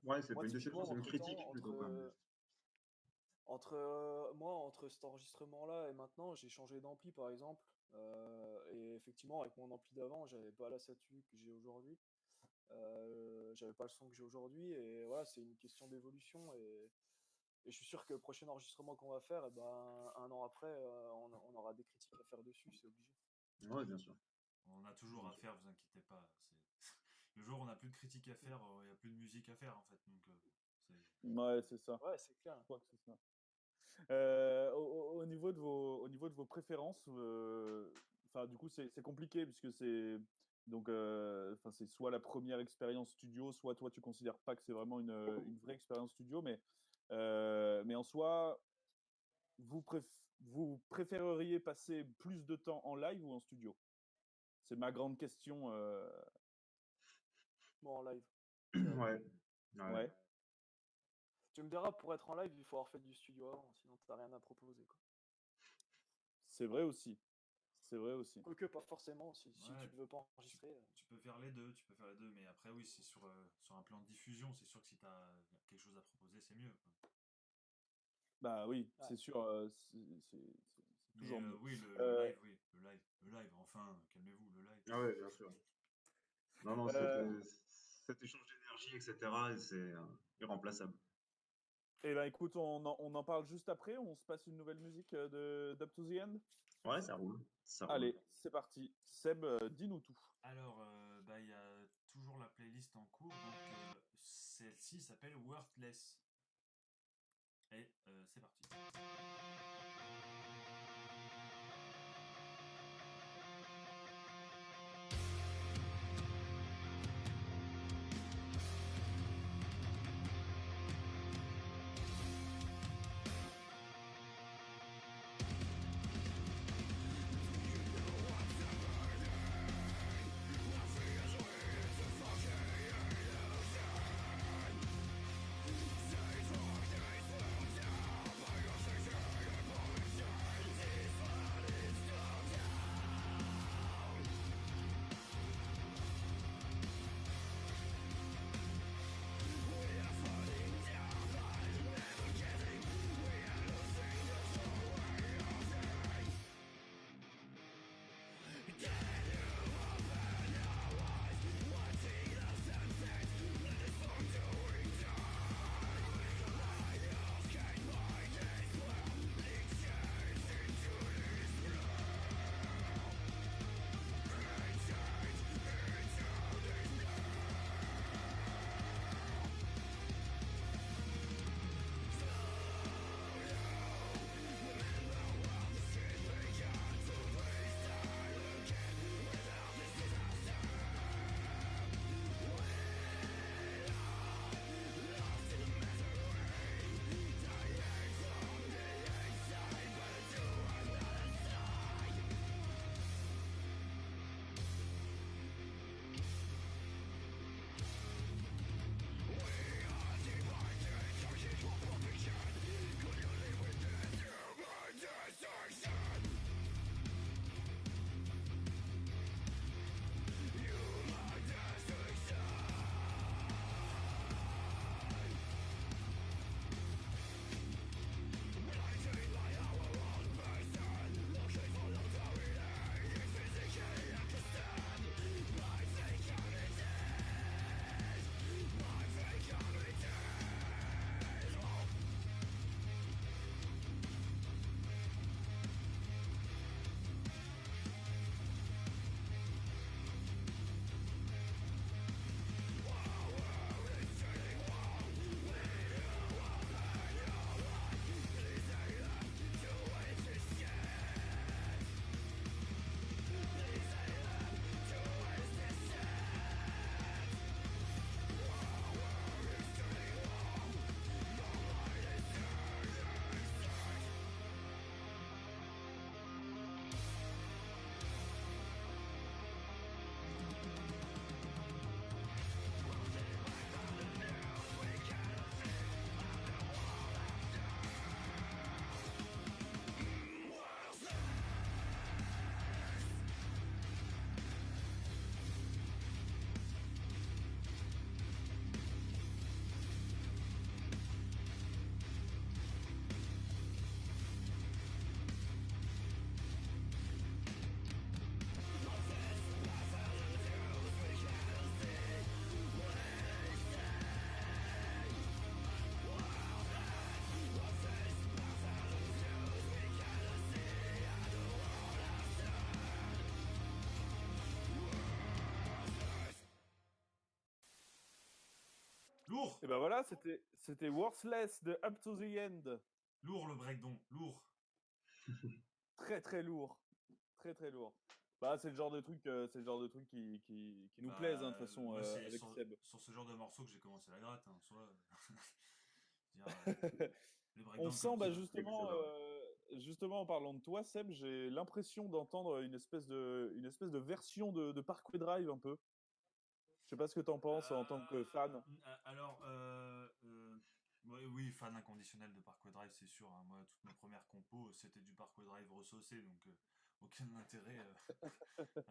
Ouais, c'est moi, pas une déception, typiquement, c'est une critique plutôt quand même. entre cet enregistrement-là et maintenant, j'ai changé d'ampli, par exemple. Et effectivement, avec mon ampli d'avant, j'avais pas la satu que j'ai aujourd'hui. J'avais pas le son que j'ai aujourd'hui. Et voilà, c'est une question d'évolution. Et je suis sûr que le prochain enregistrement qu'on va faire, eh ben, un an après, on aura des critiques à faire dessus, c'est obligé. Ouais, bien sûr. On a toujours Bien à sûr. faire, vous inquiétez pas. Le jour où on n'a plus de critiques à faire, il n'y a plus de musique à faire en fait. Donc, Ouais, c'est ça. Ouais, c'est clair. Je crois que c'est ça. Au niveau de vos préférences, enfin, du coup, c'est compliqué puisque c'est donc, enfin, c'est soit la première expérience studio, soit toi tu considères pas que c'est vraiment une vraie expérience studio, mais en soi, vous préféreriez passer plus de temps en live ou en studio? C'est ma grande question. Bon, en live, direct. Ouais. Ouais. Ouais, Tu me diras, pour être en live, il faut avoir fait du studio avant, sinon t'as rien à proposer, quoi. c'est vrai aussi. C'est vrai aussi. Quoique, pas forcément, si tu ouais, veux pas tu, enregistrer. tu peux faire les deux, tu peux faire les deux. Mais après, oui, c'est sur un plan de diffusion, c'est sûr que si tu as quelque chose à proposer, c'est mieux, quoi. Bah oui, Ouais. c'est sûr, c'est Mais toujours mieux. oui, Euh, le live, enfin, calmez-vous, le live. Ah ouais, bien sûr. Non, non, euh, cet échange d'énergie, etc., et c'est irremplaçable. Eh ben écoute, on en parle juste après. On se passe une nouvelle musique de d'Up to the End. Ouais, ça roule. Ça roule. Allez, c'est parti. Seb, dis-nous tout. Alors, bah, il y a toujours la playlist en cours, donc celle-ci s'appelle Worthless. Et c'est parti. Lourd. Et ben voilà, c'était Worthless de Up to the End. Lourd le breakdown, lourd. Très très lourd. Très très lourd. Bah, c'est le genre de truc, qui nous plaisent, hein, de toute façon, Moi, c'est avec Seb. sur ce genre de morceau que j'ai commencé la gratte, hein, soit. Le On breakdown, sent, comme bah, ça. justement, en parlant de toi, Seb, j'ai l'impression d'entendre une espèce de version de Parkway Drive un peu. Je sais pas ce que t'en penses en tant que fan. Alors, oui, fan inconditionnel de Parkway Drive, c'est sûr, hein. Moi, toutes mes premières compos, c'était du Parkway Drive ressaucé, donc aucun intérêt à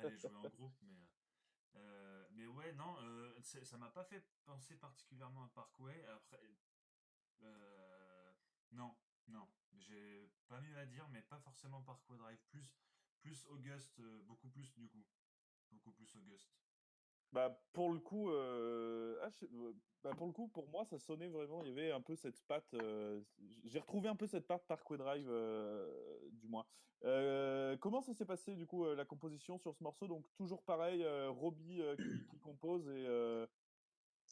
aller jouer en groupe. Mais ouais, non, ça m'a pas fait penser particulièrement à Parkway. Après, non, non, j'ai pas mieux à dire, mais pas forcément Parkway Drive. Plus August, beaucoup plus du coup. Beaucoup plus August. Bah, pour le coup, pour moi, ça sonnait vraiment. Il y avait un peu cette patte. J'ai retrouvé un peu cette patte Parkway Drive, du moins. Comment ça s'est passé, du coup, la composition sur ce morceau? Donc, toujours pareil, Robbie qui compose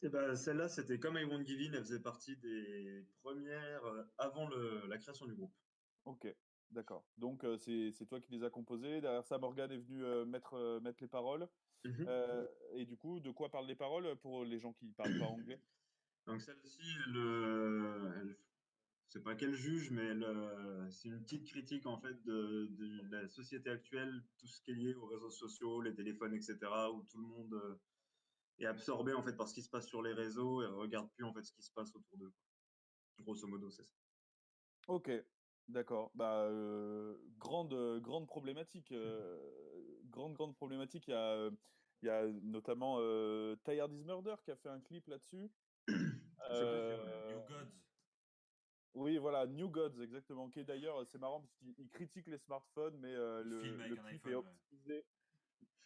Et ben, celle-là, c'était comme I Won't Give In, elle faisait partie des premières avant la création du groupe. Ok, d'accord. Donc, c'est toi qui les as composés. Derrière ça, Morgane est venu mettre les paroles. Mhm. Et du coup, de quoi parlent les paroles pour les gens qui parlent pas anglais? Donc celle-ci, c'est pas qu'elle juge, mais c'est une petite critique en fait de la société actuelle, tout ce qui est lié aux réseaux sociaux, les téléphones, etc., où tout le monde est absorbé en fait par ce qui se passe sur les réseaux et regarde plus en fait ce qui se passe autour d'eux. Grosso modo, c'est ça. Ok, d'accord. Bah, grande problématique. Grande problématique. Il y a notamment Tired is Murder qui a fait un clip là-dessus. C'est possible. Ouais. New Euh, Gods. oui, voilà, New Gods, exactement. Qui est d'ailleurs, c'est marrant parce qu'il critique les smartphones, mais Il filme le avec un clip est iPhone, ouais. optimisé.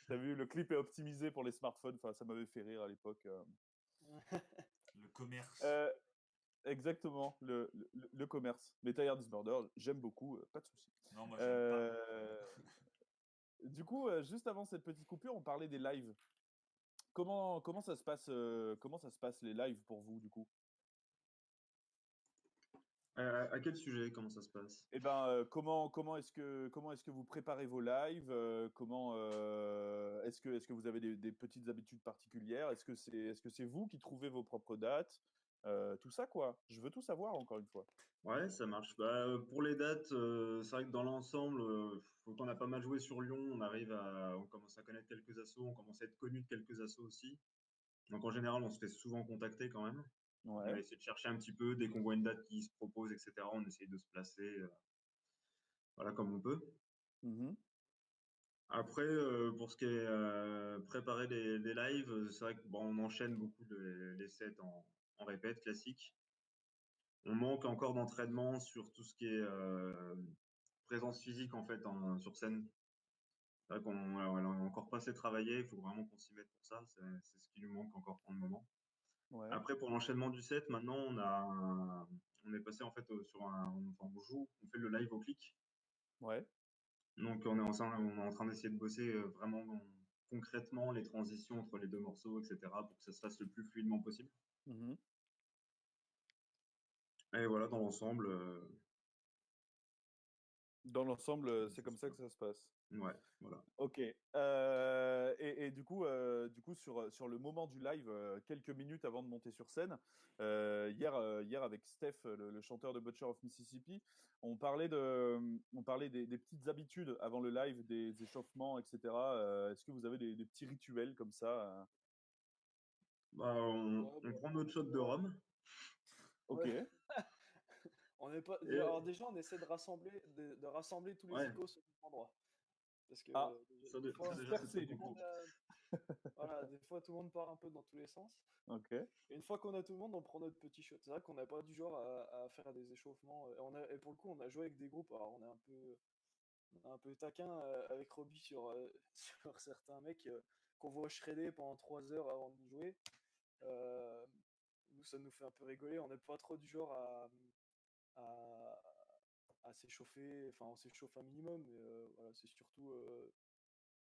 T'as vu, le clip est optimisé pour les smartphones. Enfin, ça m'avait fait rire à l'époque. Le commerce. Euh, Exactement, le commerce. Mais Tired is Murder, j'aime beaucoup, pas de souci. Non, moi j'aime pas. Euh, du coup, juste avant cette petite coupure, on parlait des lives. Comment ça se passe les lives pour vous, du coup? À quel sujet? Comment ça se passe? Eh ben, comment est-ce que vous préparez vos lives? Est-ce que vous avez des petites habitudes particulières? Est-ce que c'est vous qui trouvez vos propres dates? Tout ça, quoi. Je veux tout savoir, encore une fois. Ouais, ça marche. Bah, pour les dates, c'est vrai que dans l'ensemble, faut qu'on a pas mal joué sur Lyon, on commence à connaître quelques assos, on commence à être connu de quelques assos aussi. Donc en général, on se fait souvent contacter quand même. On va Ouais. essayer de chercher un petit peu, dès qu'on voit une date qui se propose, etc., on essaye de se placer, voilà, comme on peut. Mhm. Après, pour ce qui est préparer les lives, c'est vrai que bon, on enchaîne beaucoup les sets en répète classique. On manque encore d'entraînement sur tout ce qui est présence physique en fait sur scène. C'est vrai qu'on n'a encore pas assez travaillé, il faut vraiment qu'on s'y mette pour ça. C'est ce qui nous manque encore pour le moment. Ouais. Après, pour l'enchaînement du set, maintenant, on est passé en fait enfin, on fait le live au clic. Ouais. Donc, on est en train d'essayer de bosser vraiment concrètement les transitions entre les deux morceaux, etc., pour que ça se fasse le plus fluidement possible. Mhm. Et voilà, dans l'ensemble, Dans l'ensemble, c'est c'est comme ça. ça que ça se passe. Ouais, voilà. Ok. Et du coup, sur le moment du live, quelques minutes avant de monter sur scène, hier avec Steph, le chanteur de Butcher of Mississippi, on parlait des petites habitudes avant le live, des échauffements, etc. Est-ce que vous avez des petits rituels comme ça? Bah, Ouais, on bah, prend notre shot de rhum. Ok. ouais. On n'est pas. Et Alors déjà, on essaie de rassembler tous les ouais, icônes au même endroit. Parce que Ah, des ça fois, déjà, c'est très dispersé du tout le coup. monde, voilà, des fois tout le monde part un peu dans tous les sens. Ok. Et une fois qu'on a tout le monde, on prend notre petit shot. C'est vrai qu'on n'a pas du genre à faire des échauffements. Et pour le coup, on a joué avec des groupes. Alors on est un peu taquin avec Robbie sur, sur certains mecs qu'on voit shredder pendant 3 heures avant de jouer. Euh, Nous, ça nous fait un peu rigoler. On n'est pas trop du genre à, à s'échauffer. Enfin, on s'échauffe un minimum, mais voilà, c'est surtout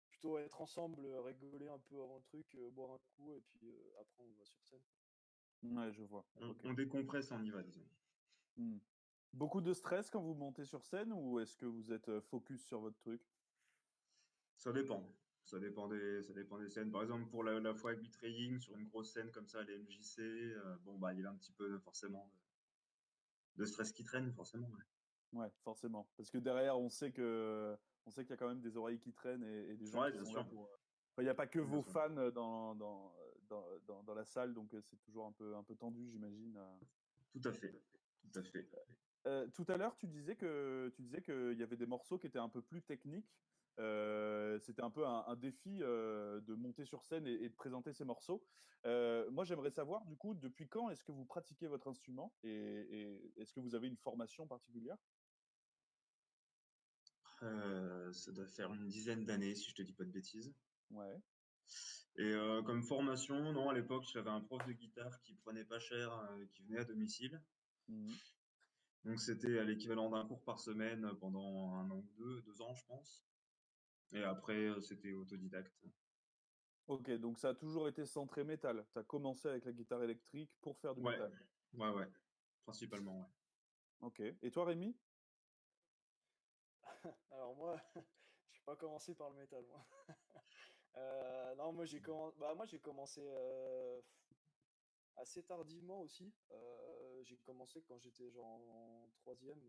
plutôt être ensemble, rigoler un peu avant le truc, boire un coup, et puis après on va sur scène. Ouais, je vois. On, Ok. on décompresse, on y va, disons. Hmm. Beaucoup de stress quand vous montez sur scène ou est-ce que vous êtes focus sur votre truc? Ça dépend. Ça dépend des scènes. Par exemple, pour la fois avec Betraying, sur une grosse scène comme ça, les MJC, bon, bah, il y a un petit peu forcément de stress qui traîne, forcément. Ouais, Ouais, forcément. Parce que derrière, on sait qu'il y a quand même des oreilles qui traînent et des gens ouais, qui bien sont là sûr. pour. Enfin, il n'y a pas que Bien vos sûr. fans dans la salle, donc c'est toujours un peu tendu, j'imagine. Tout à fait. Tout à fait. Tout à l'heure, tu disais qu'il y avait des morceaux qui étaient un peu plus techniques. C'était un peu un défi de monter sur scène et de présenter ces morceaux. Moi, j'aimerais savoir, du coup, depuis quand est-ce que vous pratiquez votre instrument et est-ce que vous avez une formation particulière? Ça doit faire une dizaine d'années, si je te dis pas de bêtises. Ouais. Et comme formation, non, à l'époque, j'avais un prof de guitare qui prenait pas cher, qui venait à domicile. Mhm. Donc c'était à l'équivalent d'un cours par semaine pendant un an ou deux, 2 ans, je pense. Et après, c'était autodidacte. Ok, donc ça a toujours été centré métal. Tu as commencé avec la guitare électrique pour faire du Ouais, métal. ouais, principalement, ouais. Ok. Et toi, Rémi? Alors moi, j'ai pas commencé par le métal, moi. Non, moi j'ai commencé assez tardivement aussi. J'ai commencé quand j'étais genre en troisième.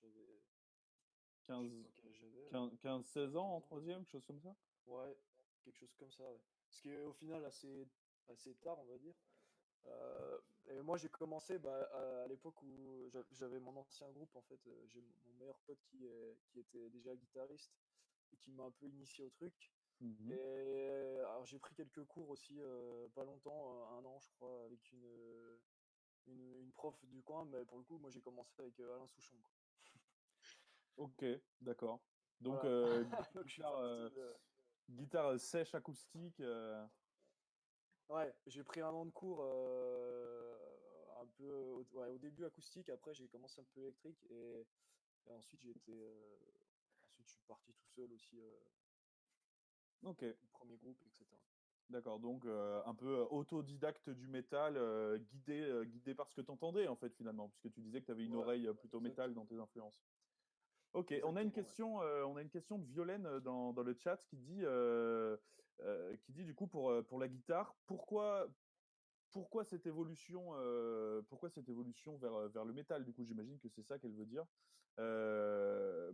J'avais, je sais 15, pas quel âge j'avais, 15, 16 ans 15 en ans. troisième, quelque chose comme ça? Ouais, quelque chose comme ça, ouais. Ce qui est au final assez tard, on va dire. Euh, et moi, j'ai commencé à l'époque où j'avais mon ancien groupe, en fait. J'ai mon meilleur pote qui était déjà guitariste et qui m'a un peu initié au truc. Mhm. Et alors, j'ai pris quelques cours aussi, pas longtemps, un an, je crois, avec une prof du coin. Mais pour le coup, moi, j'ai commencé avec Alain Souchon, quoi. Ok, d'accord. Donc, Voilà. Donc, je suis guitare, parti de. guitare sèche acoustique. Ouais, j'ai pris un an de cours un peu ouais, au début acoustique, après j'ai commencé un peu électrique et ensuite ensuite je suis parti tout seul aussi, Ok, le premier groupe, etc. d'accord. Donc, un peu autodidacte du métal, guidé par ce que tu entendais, en fait, finalement, puisque tu disais que tu avais une Ouais, oreille plutôt métal dans exactement. tes influences. Ok, Exactement, ouais. on a une question de Violaine dans le chat qui dit du coup pour la guitare, pourquoi cette évolution vers le métal? Du coup, j'imagine que c'est ça qu'elle veut dire.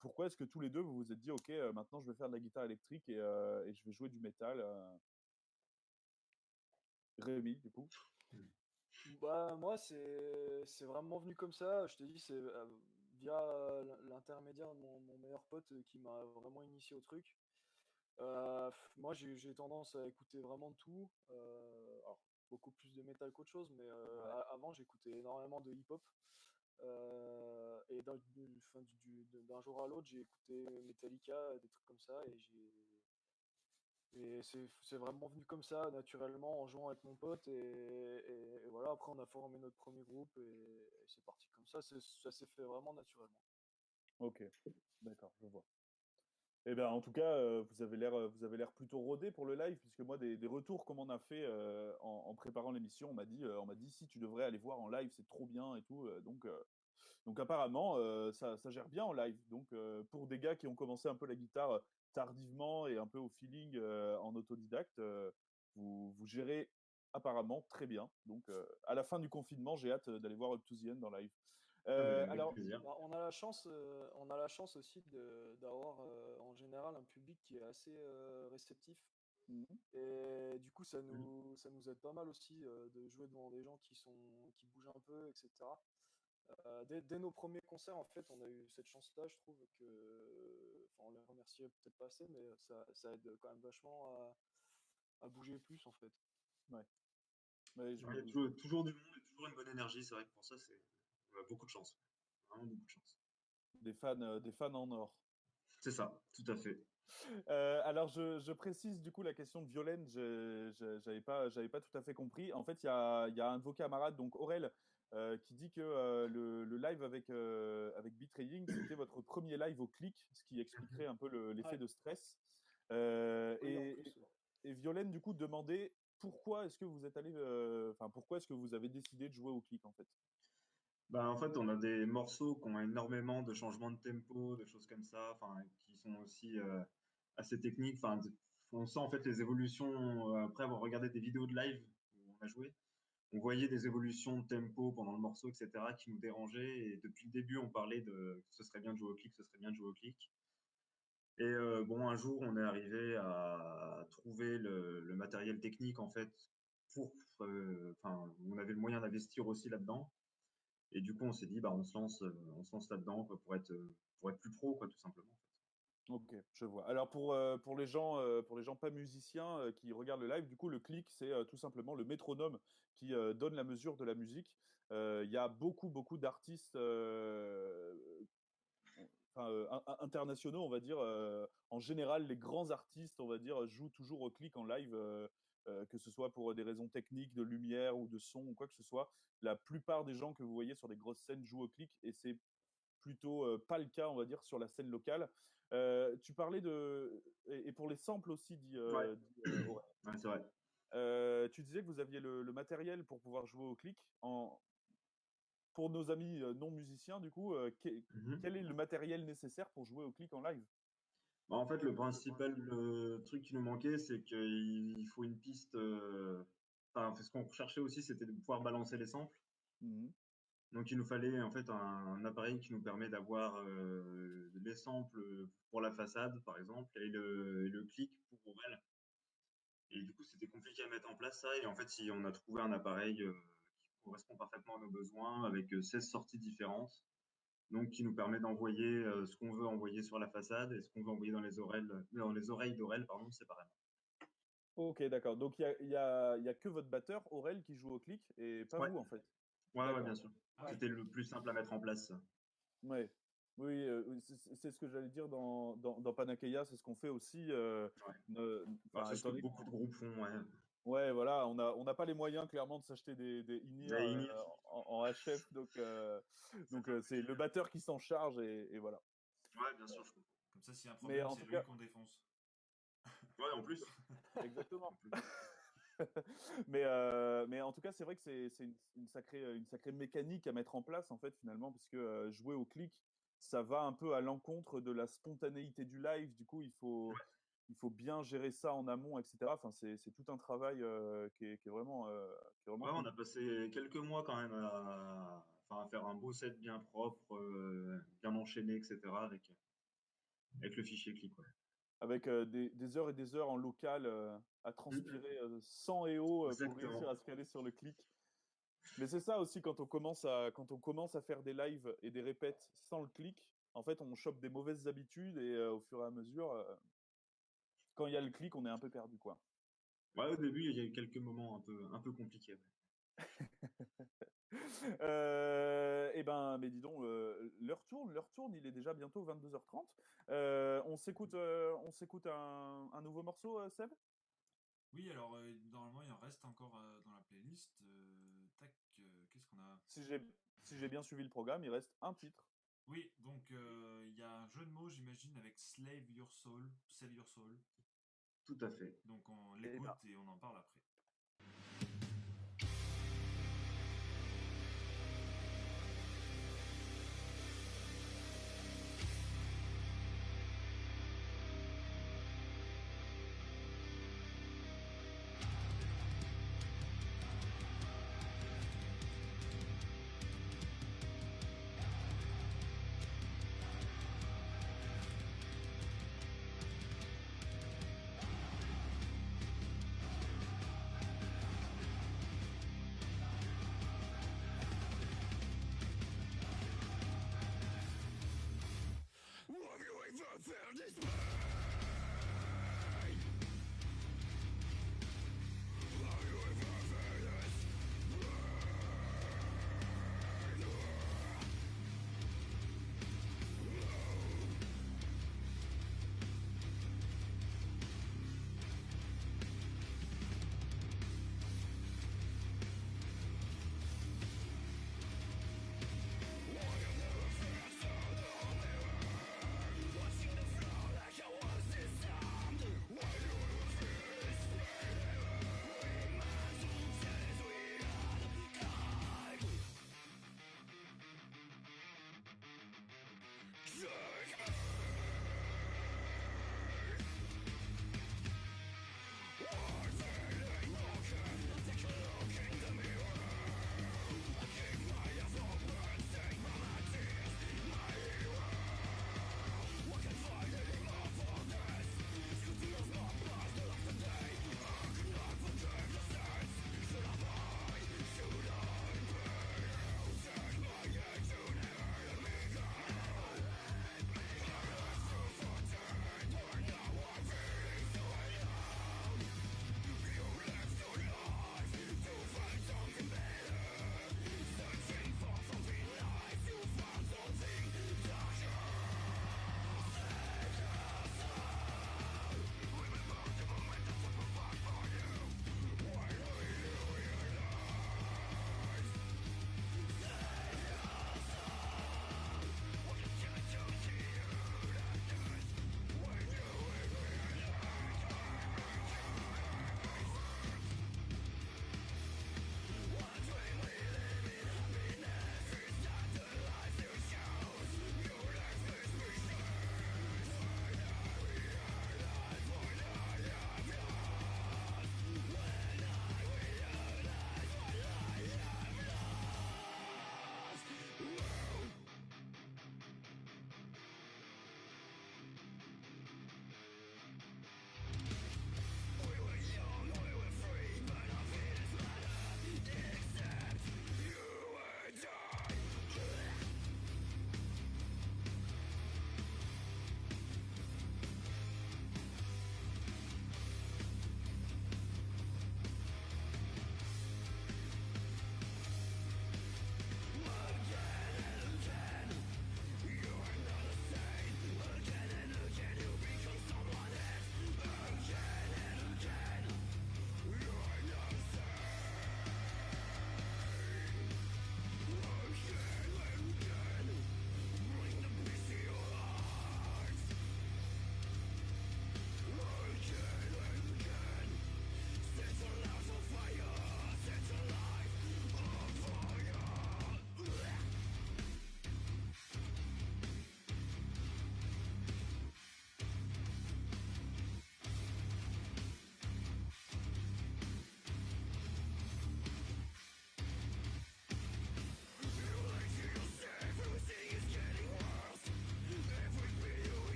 Pourquoi est-ce que tous les deux vous vous êtes dit, ok, maintenant je vais faire de la guitare électrique et je vais jouer du métal? Rémi, du coup. Bah moi c'est vraiment venu comme ça, je te dis, c'est via l'intermédiaire de mon meilleur pote qui m'a vraiment initié au truc. Moi, j'ai tendance à écouter vraiment de tout. Alors, beaucoup plus de métal qu'autre chose, mais Ouais. avant, j'écoutais énormément de hip-hop. Et d'un jour à l'autre, j'ai écouté Metallica, des trucs comme ça, et c'est vraiment venu comme ça, naturellement, en jouant avec mon pote. Et voilà, après, on a formé notre premier groupe, et c'est parti comme ça. Ça s'est fait vraiment naturellement. Ok, d'accord, je vois. Eh ben, en tout cas, vous avez l'air plutôt rodé pour le live, puisque moi, des retours qu'on m'en a fait en préparant l'émission, on m'a dit si tu devrais aller voir en live, c'est trop bien et tout. Donc apparemment, ça gère bien en live. Donc pour des gars qui ont commencé un peu la guitare tardivement et un peu au feeling en autodidacte, vous gérez apparemment très bien. Donc à la fin du confinement, j'ai hâte d'aller voir Up to the End en live. Ah, mais avec Alors, plaisir. Bah, on a la chance aussi d'avoir en général un public qui est assez réceptif. mhm, Et du coup, Mm. ça nous aide pas mal aussi de jouer devant des gens qui bougent un peu, etc. Dès nos premiers concerts, en fait, on a eu cette chance-là, je trouve enfin, on les remercie peut-être pas assez, mais ça aide quand même vachement à bouger plus, en fait. ouais. Ouais, je Ouais, me il y a doute. toujours du monde et toujours une bonne énergie. C'est vrai que pour ça, on a beaucoup de chance. Vraiment beaucoup de chance. Des fans en or. C'est ça, tout à fait. Alors, je précise du coup la question de Violaine, j'avais pas tout à fait compris. En fait, il y a un de vos camarades, donc Aurel, qui dit que le live avec Betraying, c'était votre premier live au clic, ce qui expliquerait un peu l'effet Ouais, de stress. Euh, oui, en et, plus. et Violaine, du coup, demandait pourquoi est-ce que vous êtes allé, pourquoi est-ce que vous avez décidé de jouer au clic en fait? Bah, en fait, on a des morceaux qui ont énormément de changements de tempo, de choses comme ça, enfin, qui sont aussi assez techniques. Enfin, on sent en fait les évolutions après avoir regardé des vidéos de live où on a joué. On voyait des évolutions de tempo pendant le morceau, etc., qui nous dérangeaient. Et depuis le début, on parlait de ce serait bien de jouer au clic, ce serait bien de jouer au clic. Et bon, un jour, on est arrivé à trouver le matériel technique en fait pour, on avait le moyen d'investir aussi là-dedans. Et du coup, on s'est dit, bah, on se lance là-dedans quoi, pour être plus pro, quoi, tout simplement. Ok, je vois. Alors pour les gens pas musiciens qui regardent le live, du coup le clic c'est tout simplement le métronome qui donne la mesure de la musique. Il y a beaucoup d'artistes internationaux, on va dire. En général, les grands artistes, on va dire, jouent toujours au clic en live, que ce soit pour des raisons techniques, de lumière ou de son ou quoi que ce soit. La plupart des gens que vous voyez sur des grosses scènes jouent au clic et c'est plutôt pas le cas, on va dire, sur la scène locale. Tu parlais de... Et pour les samples aussi, Ouais, Aurélien. ouais, c'est vrai. Tu disais que vous aviez le matériel pour pouvoir jouer au clic. Pour nos amis non musiciens, du coup, quel est le matériel nécessaire pour jouer au clic en live? Bah, en fait, le principal truc qui nous manquait, c'est qu'il faut une piste. Ce qu'on recherchait aussi, c'était de pouvoir balancer les samples. Mhm. Donc, il nous fallait en fait un appareil qui nous permet d'avoir les samples pour la façade, par exemple, et le clic pour Aurel. Et du coup, c'était compliqué à mettre en place ça. Et en fait, si on a trouvé un appareil qui correspond parfaitement à nos besoins, avec 16 sorties différentes, donc qui nous permet d'envoyer ce qu'on veut envoyer sur la façade et ce qu'on veut envoyer dans les oreilles d'Aurel, pardon, séparément. Ok, d'accord. Donc il y a que votre batteur, Aurel, qui joue au clic et pas Ouais, vous en fait. ouais, bien sûr. Ah oui. C'était le plus simple à mettre en place. Ça. Ouais. Oui, c'est ce que j'allais dire dans Panakeia, c'est ce qu'on fait aussi. Ouais. C'est ce que Étant donné beaucoup de groupes font. Ouais. ouais, voilà, on n'a pas les moyens clairement de s'acheter des in-ear Des in-ear. en HF, donc c'est le batteur qui s'en charge et voilà. Ouais, bien sûr, je comprends. Comme ça, s'il y a un Mais problème, en c'est tout lui cas, qu'on défonce. Ouais, en plus. exactement. Mais en tout cas, c'est vrai que c'est une sacrée mécanique à mettre en place en fait finalement, parce que jouer au clic, ça va un peu à l'encontre de la spontanéité du live. Du coup, il faut bien gérer ça en amont, etc. Enfin, c'est tout un travail qui est vraiment Ouais, on cool. a passé quelques mois quand même à faire un beau set bien propre, bien enchaîné, etc. avec le fichier clic. Ouais. Avec des heures et des heures en local à transpirer sang et eau pour Exactement. réussir à se caler sur le clic. Mais c'est ça aussi quand on commence à faire des lives et des répètes sans le clic, en fait, on chope des mauvaises habitudes et au fur et à mesure, quand il y a le clic, on est un peu perdu, quoi. Ouais, au début, il y a eu quelques moments un peu compliqués. Eh ben, mais dis donc, l'heure tourne, il est déjà bientôt 22h30. On s'écoute un nouveau morceau, Seb? Oui, alors normalement, il en reste encore dans la playlist. Tac, qu'est-ce qu'on a? Si j'ai bien suivi le programme, il reste un titre. Oui, donc il y a un jeu de mots, j'imagine, avec Slave Your Soul, Sell Your Soul. Tout à fait. Donc on l'écoute et on en parle après.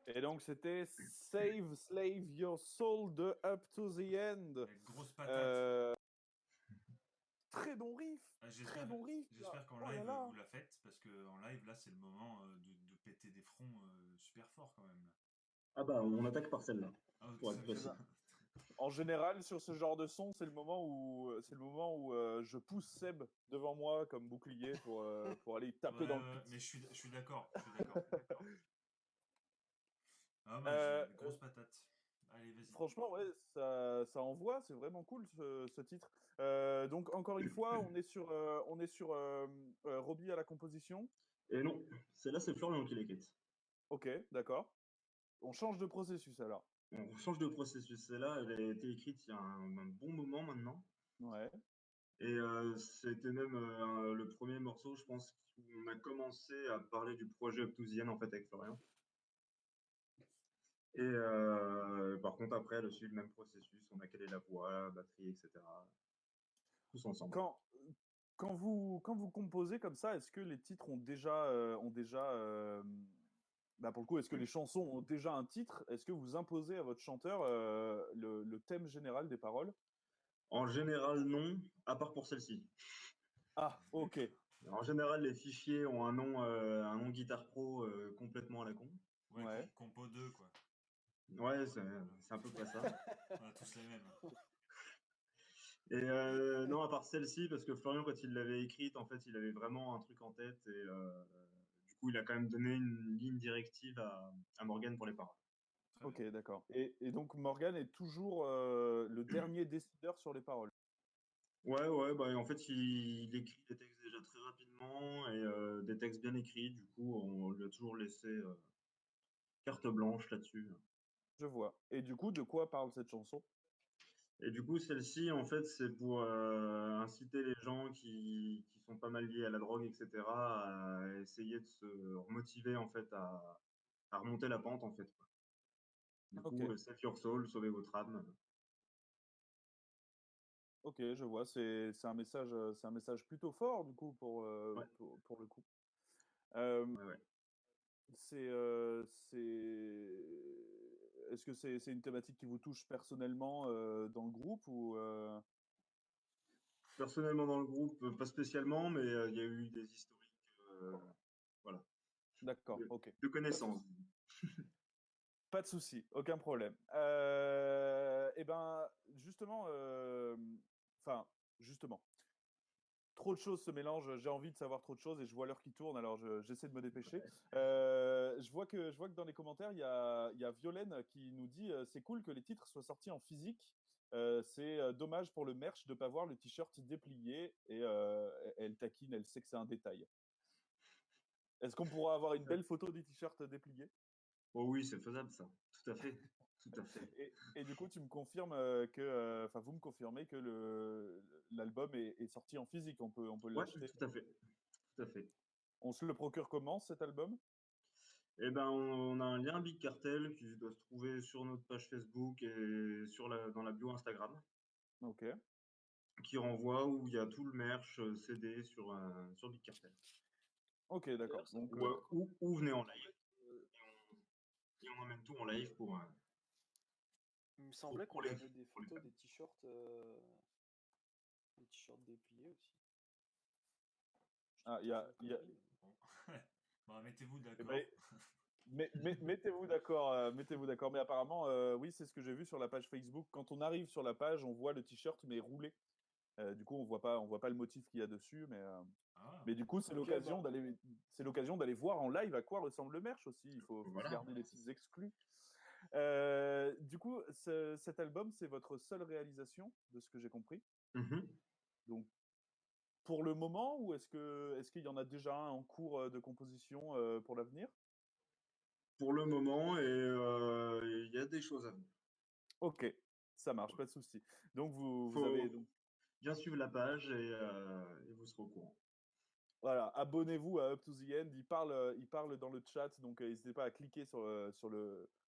Et donc, c'était Save Slave Your Soul de Up to the End. Avec grosse patate. Très bon riff. Très bon riff. J'espère qu'en Oh là live là. vous la faites, parce qu'en live là c'est le moment de péter des fronts super fort quand même. Ah bah, on attaque par celle-là, Ah, pour très être bien. précis. En général, sur ce genre de son, c'est le moment où je pousse Seb devant moi comme bouclier pour aller taper dans le pit. Mais je suis d'accord. Ah, bah, Euh, j'ai grosse patate. Allez, vas-y. Franchement, ouais, ça envoie, c'est vraiment cool ce titre. Donc encore une fois, on est sur Robbie à la composition. Et non, celle-là, c'est Florian qui l'écrit. Ok, d'accord. On change de processus alors. On change de processus. Celle-là, elle a été écrite il y a un bon moment maintenant. Ouais. Et c'était même le premier morceau, je pense, où on a commencé à parler du projet Up to the End, en fait, avec Florian. Et par contre, après, elle a suivi le même processus. On a calé la voix, la batterie, etc. Tous ensemble. Quand vous composez comme ça, est-ce que les titres ont déjà pour le coup, est-ce que les chansons ont déjà un titre? Est-ce que vous imposez à votre chanteur le thème général des paroles? En général, non, à part pour celle-ci. Ah, ok. En général, les fichiers ont un nom Guitar Pro complètement à la con. Ouais. Compo 2, quoi. Ouais, c'est à peu près ça. On a tous les mêmes. Et non, à part celle-ci, parce que Florian, quand il l'avait écrite, en fait, il avait vraiment un truc en tête. Et du coup, il a quand même donné une ligne directive à Morgane pour les paroles. Ok, d'accord. Et donc Morgan est toujours le dernier décideur sur les paroles. Ouais, bah, en fait, il écrit des textes déjà très rapidement et des textes bien écrits. Du coup, on lui a toujours laissé carte blanche là-dessus. Je vois. Et du coup, de quoi parle cette chanson? Et du coup, celle-ci, en fait, c'est pour inciter les gens qui sont pas mal liés à la drogue, etc., à essayer de se remotiver, en fait, à remonter la pente, en fait. Du Ok, coup, save your soul, sauvez votre âme. ok, je vois. C'est un message plutôt fort du coup Ouais, pour le coup. Euh, ouais. Est-ce que c'est une thématique qui vous touche personnellement dans le groupe ou Personnellement, dans le groupe, pas spécialement, mais il y a eu des historiques, voilà, D'accord, ok. de connaissances. Pas de souci, aucun problème. Et ben, justement, justement, trop de choses se mélangent. J'ai envie de savoir trop de choses et je vois l'heure qui tourne, alors j'essaie de me dépêcher. Je vois que dans les commentaires, il y a Violaine qui nous dit c'est cool que les titres soient sortis en physique. C'est dommage pour le merch de ne pas voir le t-shirt déplié. Et elle taquine, elle sait que c'est un détail. Est-ce qu'on pourra avoir une belle photo du t-shirt déplié? Oh oui, c'est faisable, ça. Tout à fait. Tout à fait. Et du coup, tu me confirmes vous me confirmez que l'album est sorti en physique. On peut Ouais, l'acheter. tout à fait. Tout à fait. On se le procure comment cet album? Eh ben, on a un lien Big Cartel qui doit se trouver sur notre page Facebook et dans la bio Instagram, Ok. qui renvoie où il y a tout le merch CD sur Big Cartel. Ok, d'accord. D'ailleurs, Donc, Ou venez en live et on emmène tout en live il me semblait pour qu'on les avait des pour les photos fans. des t-shirts dépliés aussi. il y a, Bon, mettez-vous eh d'accord. ben, mettez-vous d'accord, mettez-vous d'accord. Mais apparemment, oui, c'est ce que j'ai vu sur la page Facebook. Quand on arrive sur la page, on voit le t-shirt mais roulé. Du coup, on voit pas le motif qu'il y a dessus, mais du coup, c'est l'occasion d'aller voir en live à quoi ressemble le merch aussi. Faut se Voilà. garder les petits exclus. Du coup, cet album, c'est votre seule réalisation, de ce que j'ai compris. Mhm. Donc, pour le moment, ou est-ce qu'il y en a déjà un en cours de composition pour l'avenir? Pour le moment, et il y a des choses à venir. Ok, ça marche, pas de souci. Donc, vous avez Faut bien suivre la page et vous serez au courant. voilà, abonnez-vous à Up to the End. Ils parlent dans le chat, donc n'hésitez pas à cliquer sur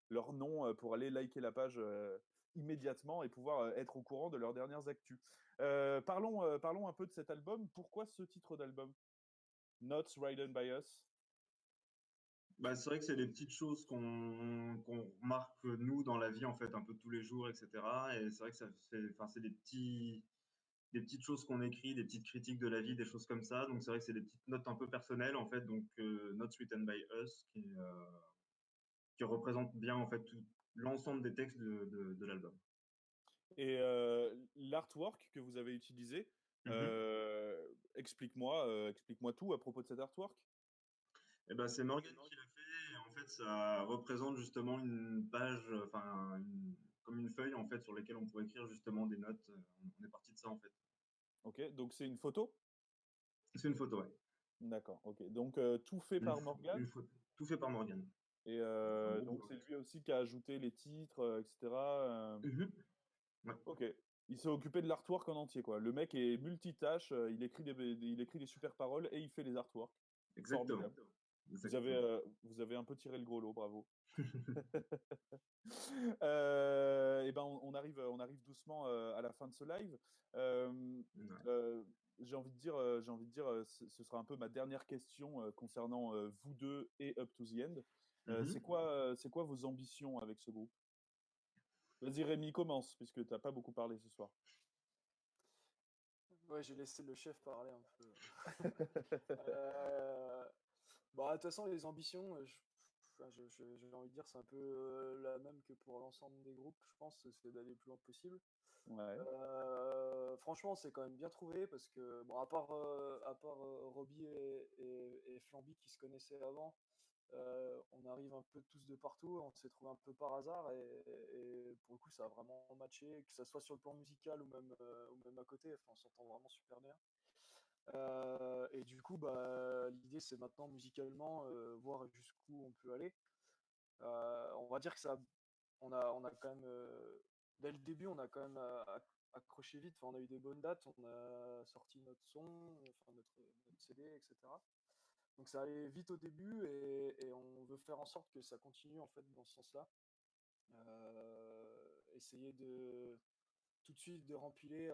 leur nom pour aller liker la page immédiatement et pouvoir être au courant de leurs dernières actus. Parlons un peu de cet album. Pourquoi ce titre d'album? Not Ridden by Us. Bah, c'est vrai que c'est des petites choses qu'on remarque nous dans la vie en fait un peu tous les jours, etc. Et c'est vrai que ça fait, enfin c'est des petites choses qu'on écrit, des petites critiques de la vie, des choses comme ça. Donc c'est vrai que c'est des petites notes un peu personnelles en fait, donc notes written by us qui représentent bien en fait tout l'ensemble des textes de l'album. Et l'artwork que vous avez utilisé, Mhm. explique-moi tout à propos de cet artwork. Et ben c'est Morgan qui l'a fait. Et en fait, ça représente justement une page, enfin comme une feuille en fait sur laquelle on pourrait écrire justement des notes. On est parti de ça en fait. Ok, donc c'est une photo? C'est une photo, ouais. D'accord, ok. Donc tout fait par Morgan. Une photo. Tout fait par Morgan. Et Un gros donc boulot. c'est lui aussi qui a ajouté les titres, etc. Mhm. Ouais, Ok. Il s'est occupé de l'artwork en entier, quoi. Le mec est multitâche, il écrit des super paroles et il fait les artworks. exactement. Formidable. Exactement. Vous avez un peu tiré le gros lot, bravo. Et ben on arrive doucement à la fin de ce live. Euh, Ouais. j'ai envie de dire, ce sera un peu ma dernière question concernant vous deux et Up to the End. Mhm. C'est quoi vos ambitions avec ce groupe? Vas-y Rémi, commence, puisque tu n'as pas beaucoup parlé ce soir. Ouais, j'ai laissé le chef parler un peu. Bah, de toute façon, les ambitions, enfin, j'ai envie de dire, c'est un peu la même que pour l'ensemble des groupes, je pense, c'est d'aller le plus loin possible. Ouais. Franchement, c'est quand même bien trouvé parce que, bon, à part Robbie et Flamby qui se connaissaient avant, on arrive un peu tous de partout, on s'est trouvé un peu par hasard et pour le coup, ça a vraiment matché, que ce soit sur le plan musical ou même à côté, enfin, on s'entend vraiment super bien. Et du coup, bah, l'idée c'est maintenant musicalement voir jusqu'où on peut aller. On va dire que ça, on a quand même, dès le début, on a quand même accroché vite. Enfin, on a eu des bonnes dates, on a sorti notre son, enfin notre CD, etc. Donc ça allait vite au début et on veut faire en sorte que ça continue en fait dans ce sens-là. Essayer de tout de suite de rempiler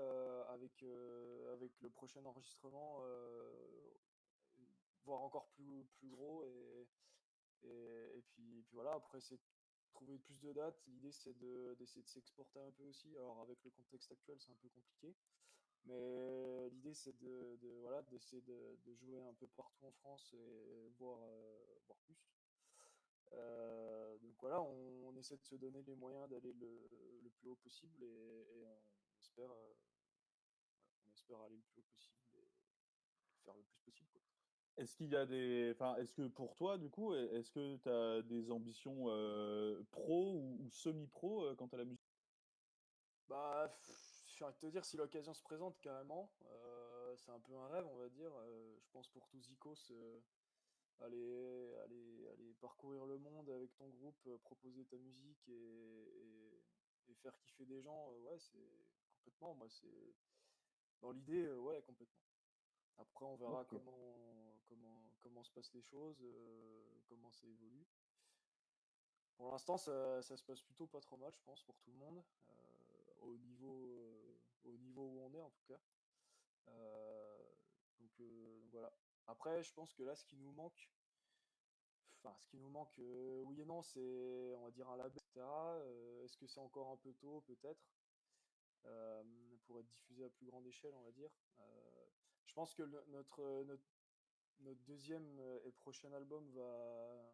avec le prochain enregistrement, voire encore plus gros et puis voilà, après c'est trouver plus de dates. L'idée c'est d'essayer de s'exporter un peu aussi. Alors avec le contexte actuel c'est un peu compliqué, mais l'idée c'est voilà, d'essayer de jouer un peu partout en France et voir plus. Donc voilà, on essaie de se donner les moyens d'aller le plus haut possible et on espère aller le plus haut possible et faire le plus possible, quoi. Est-ce qu'il y a des, enfin, est-ce que pour toi, du coup, est-ce que tu as des ambitions pro ou semi-pro quant à la musique? Bah, j'ai envie de te dire, si l'occasion se présente, carrément, c'est un peu un rêve, on va dire. Je pense pour tous Zikos, aller parcourir le monde avec ton groupe, proposer ta musique et faire kiffer des gens, ouais, c'est complètement, moi, c'est dans l'idée, ouais, complètement. Après, on verra Ok. comment se passent les choses, comment ça évolue. Pour l'instant, ça se passe plutôt pas trop mal, je pense, pour tout le monde, au niveau où on est, en tout cas. Euh, donc voilà. Après, je pense que là, ce qui nous manque, oui et non, c'est, on va dire, un label, etc. Est-ce que c'est encore un peu tôt, peut-être, euh, pour être diffusé à plus grande échelle, on va dire. Je pense que notre deuxième et prochain album va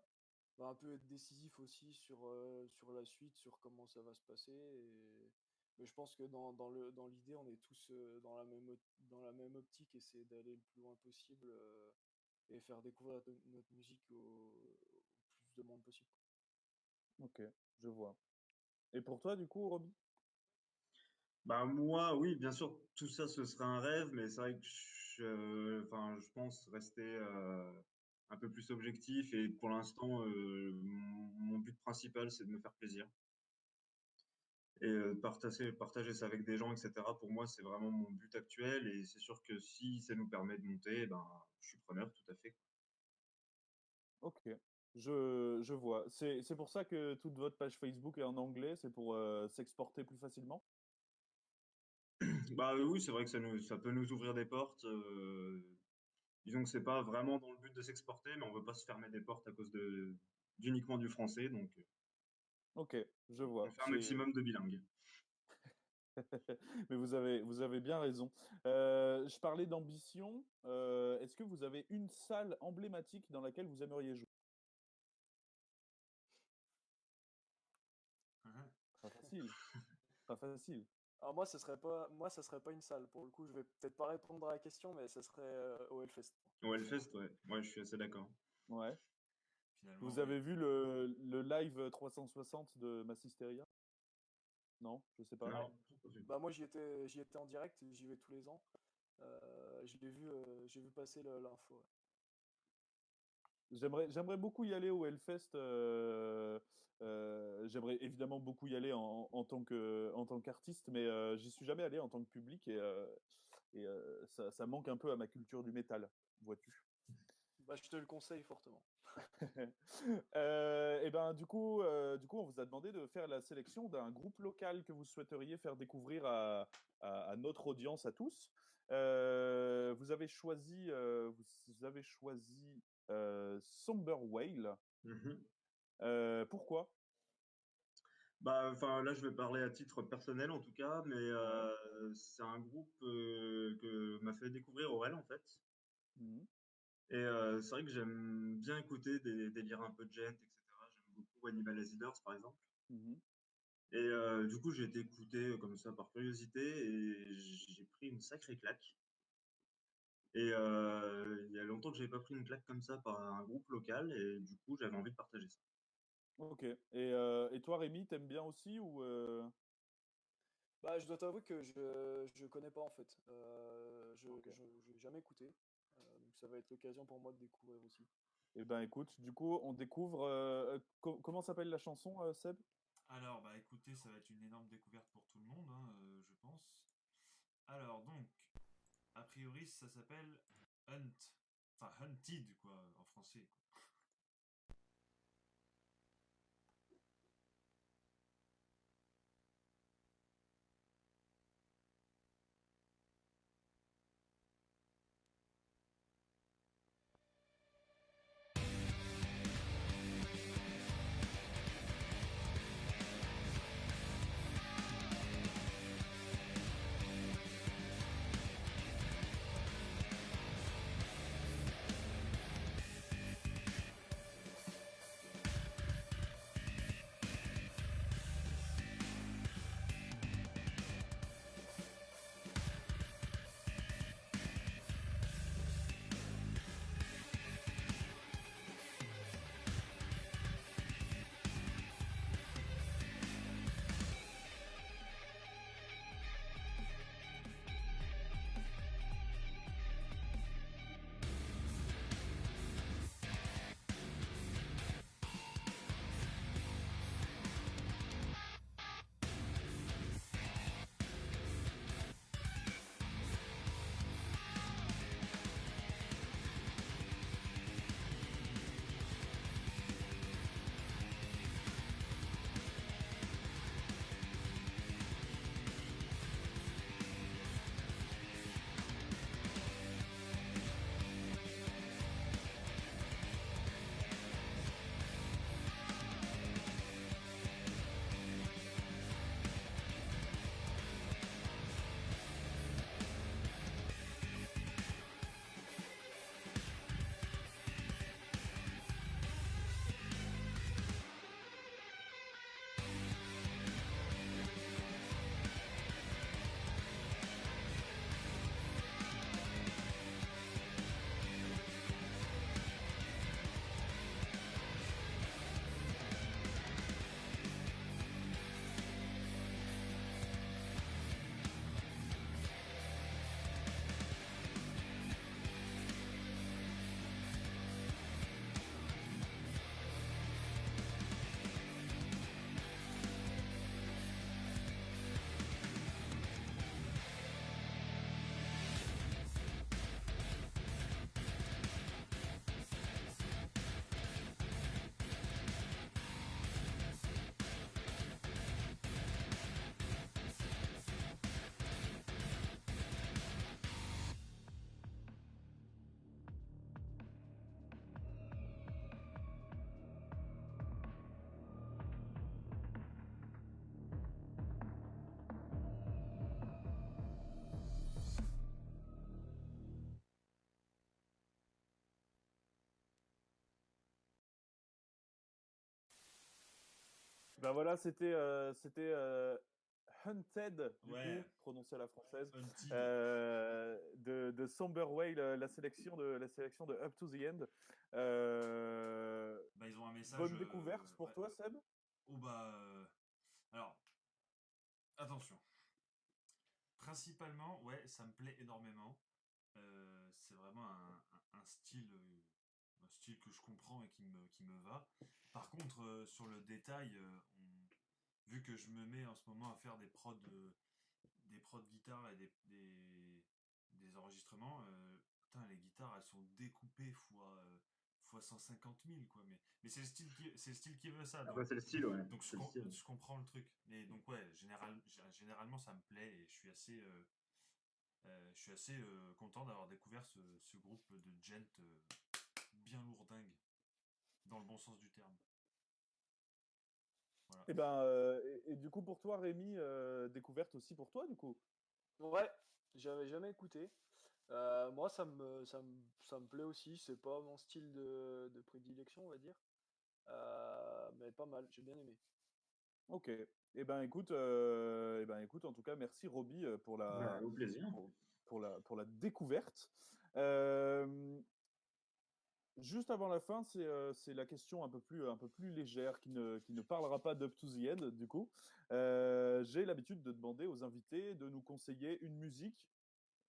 un peu être décisif aussi sur la suite, sur comment ça va se passer. Mais je pense que dans l'idée, on est tous dans la même optique, essayer d'aller le plus loin possible et faire découvrir notre musique au plus de monde possible. Ok, je vois. Et pour toi, du coup, Roby? Bah moi, oui, bien sûr, tout ça, ce serait un rêve, mais c'est vrai que enfin, je pense rester un peu plus objectif. Et pour l'instant, mon but principal, c'est de me faire plaisir. Et partager ça avec des gens, etc. Pour moi, c'est vraiment mon but actuel. Et c'est sûr que si ça nous permet de monter, ben, je suis preneur, tout à fait. Ok, je vois. C'est pour ça que toute votre page Facebook est en anglais, c'est pour s'exporter plus facilement? Bah oui, c'est vrai que ça peut nous ouvrir des portes. disons que c'est pas vraiment dans le but de s'exporter, mais on veut pas se fermer des portes à cause d'uniquement du français, donc Ok, je on vois. fait un maximum de bilingues. Mais vous avez bien raison. Je parlais d'ambition. Est-ce que vous avez une salle emblématique dans laquelle vous aimeriez jouer? Mhm. Pas facile. Pas facile. Alors moi, ça serait pas une salle. Pour le coup, je vais peut-être pas répondre à la question, mais ça serait au Hellfest. Au Hellfest, ouais. Ouais, je suis assez d'accord. Ouais. Finalement, Vous oui. avez vu le live 360 de Massisteria? Non, je sais pas. Non, Bah moi, j'y étais en direct, j'y vais tous les ans. J'ai vu passer l'info. Ouais. J'aimerais beaucoup y aller au Hellfest. J'aimerais évidemment beaucoup y aller en tant qu'artiste, mais j'y suis jamais allé en tant que public et ça manque un peu à ma culture du métal, vois-tu. Bah, je te le conseille fortement. Et ben du coup, on vous a demandé de faire la sélection d'un groupe local que vous souhaiteriez faire découvrir à notre audience à tous. Vous avez choisi, Somber Whale. Mhm. Pourquoi? Bah, enfin, là, je vais parler à titre personnel en tout cas, mais c'est un groupe que m'a fait découvrir Aurel en fait. Mhm, Et c'est vrai que j'aime bien écouter des délires un peu de gent, etc. J'aime beaucoup Animal as Eaters par exemple. mhm. Et du coup, j'ai été écouté comme ça par curiosité et j'ai pris une sacrée claque. Et il y a longtemps que j'avais pas pris une claque comme ça par un groupe local et du coup, j'avais envie de partager ça. Ok. Et toi, Rémi, t'aimes bien aussi ou Bah, je dois t'avouer que je connais pas en fait. Ok. J'ai jamais écouté. Donc ça va être l'occasion pour moi de découvrir aussi. Eh ben écoute, du coup, on découvre. Comment s'appelle la chanson, Seb? Alors, bah écoutez, ça va être une énorme découverte pour tout le monde, hein, je pense. Alors, donc, a priori, ça s'appelle Hunt. Enfin, Hunted, quoi, en français, quoi. Ben voilà, c'était Hunted, du Ouais. coup, prononcé à la française, Hunted. de Somber Whale, la sélection de Up to the End. Bah, ils ont un message. Bonne découverte pour Ouais. toi, Seb. Oh bah. Alors, attention. Principalement, ouais, ça me plaît énormément. C'est vraiment un style que je comprends et qui me va. Par contre, sur le détail, vu que je me mets en ce moment à faire des prods guitare et des enregistrements, putain, les guitares elles sont découpées fois 150 000 quoi. Mais c'est le style qui veut ça. Après, c'est le style, ouais. Donc C'est le style. je comprends le truc. Et donc ouais, généralement ça me plaît et je suis assez content d'avoir découvert ce groupe de gent bien lourdingue, dans le bon sens du terme. Voilà. Et ben, et du coup pour toi, Rémi, découverte aussi pour toi, du coup. Ouais, j'avais jamais écouté. Moi, ça me plaît aussi. C'est pas mon style de prédilection, on va dire. Mais pas mal, j'ai bien aimé. Ok. Et ben écoute, en tout cas, merci Roby pour Ouais, au plaisir. pour la découverte. Juste avant la fin, c'est la question un peu plus légère qui ne parlera pas d'Up to the End, du coup. J'ai l'habitude de demander aux invités de nous conseiller une musique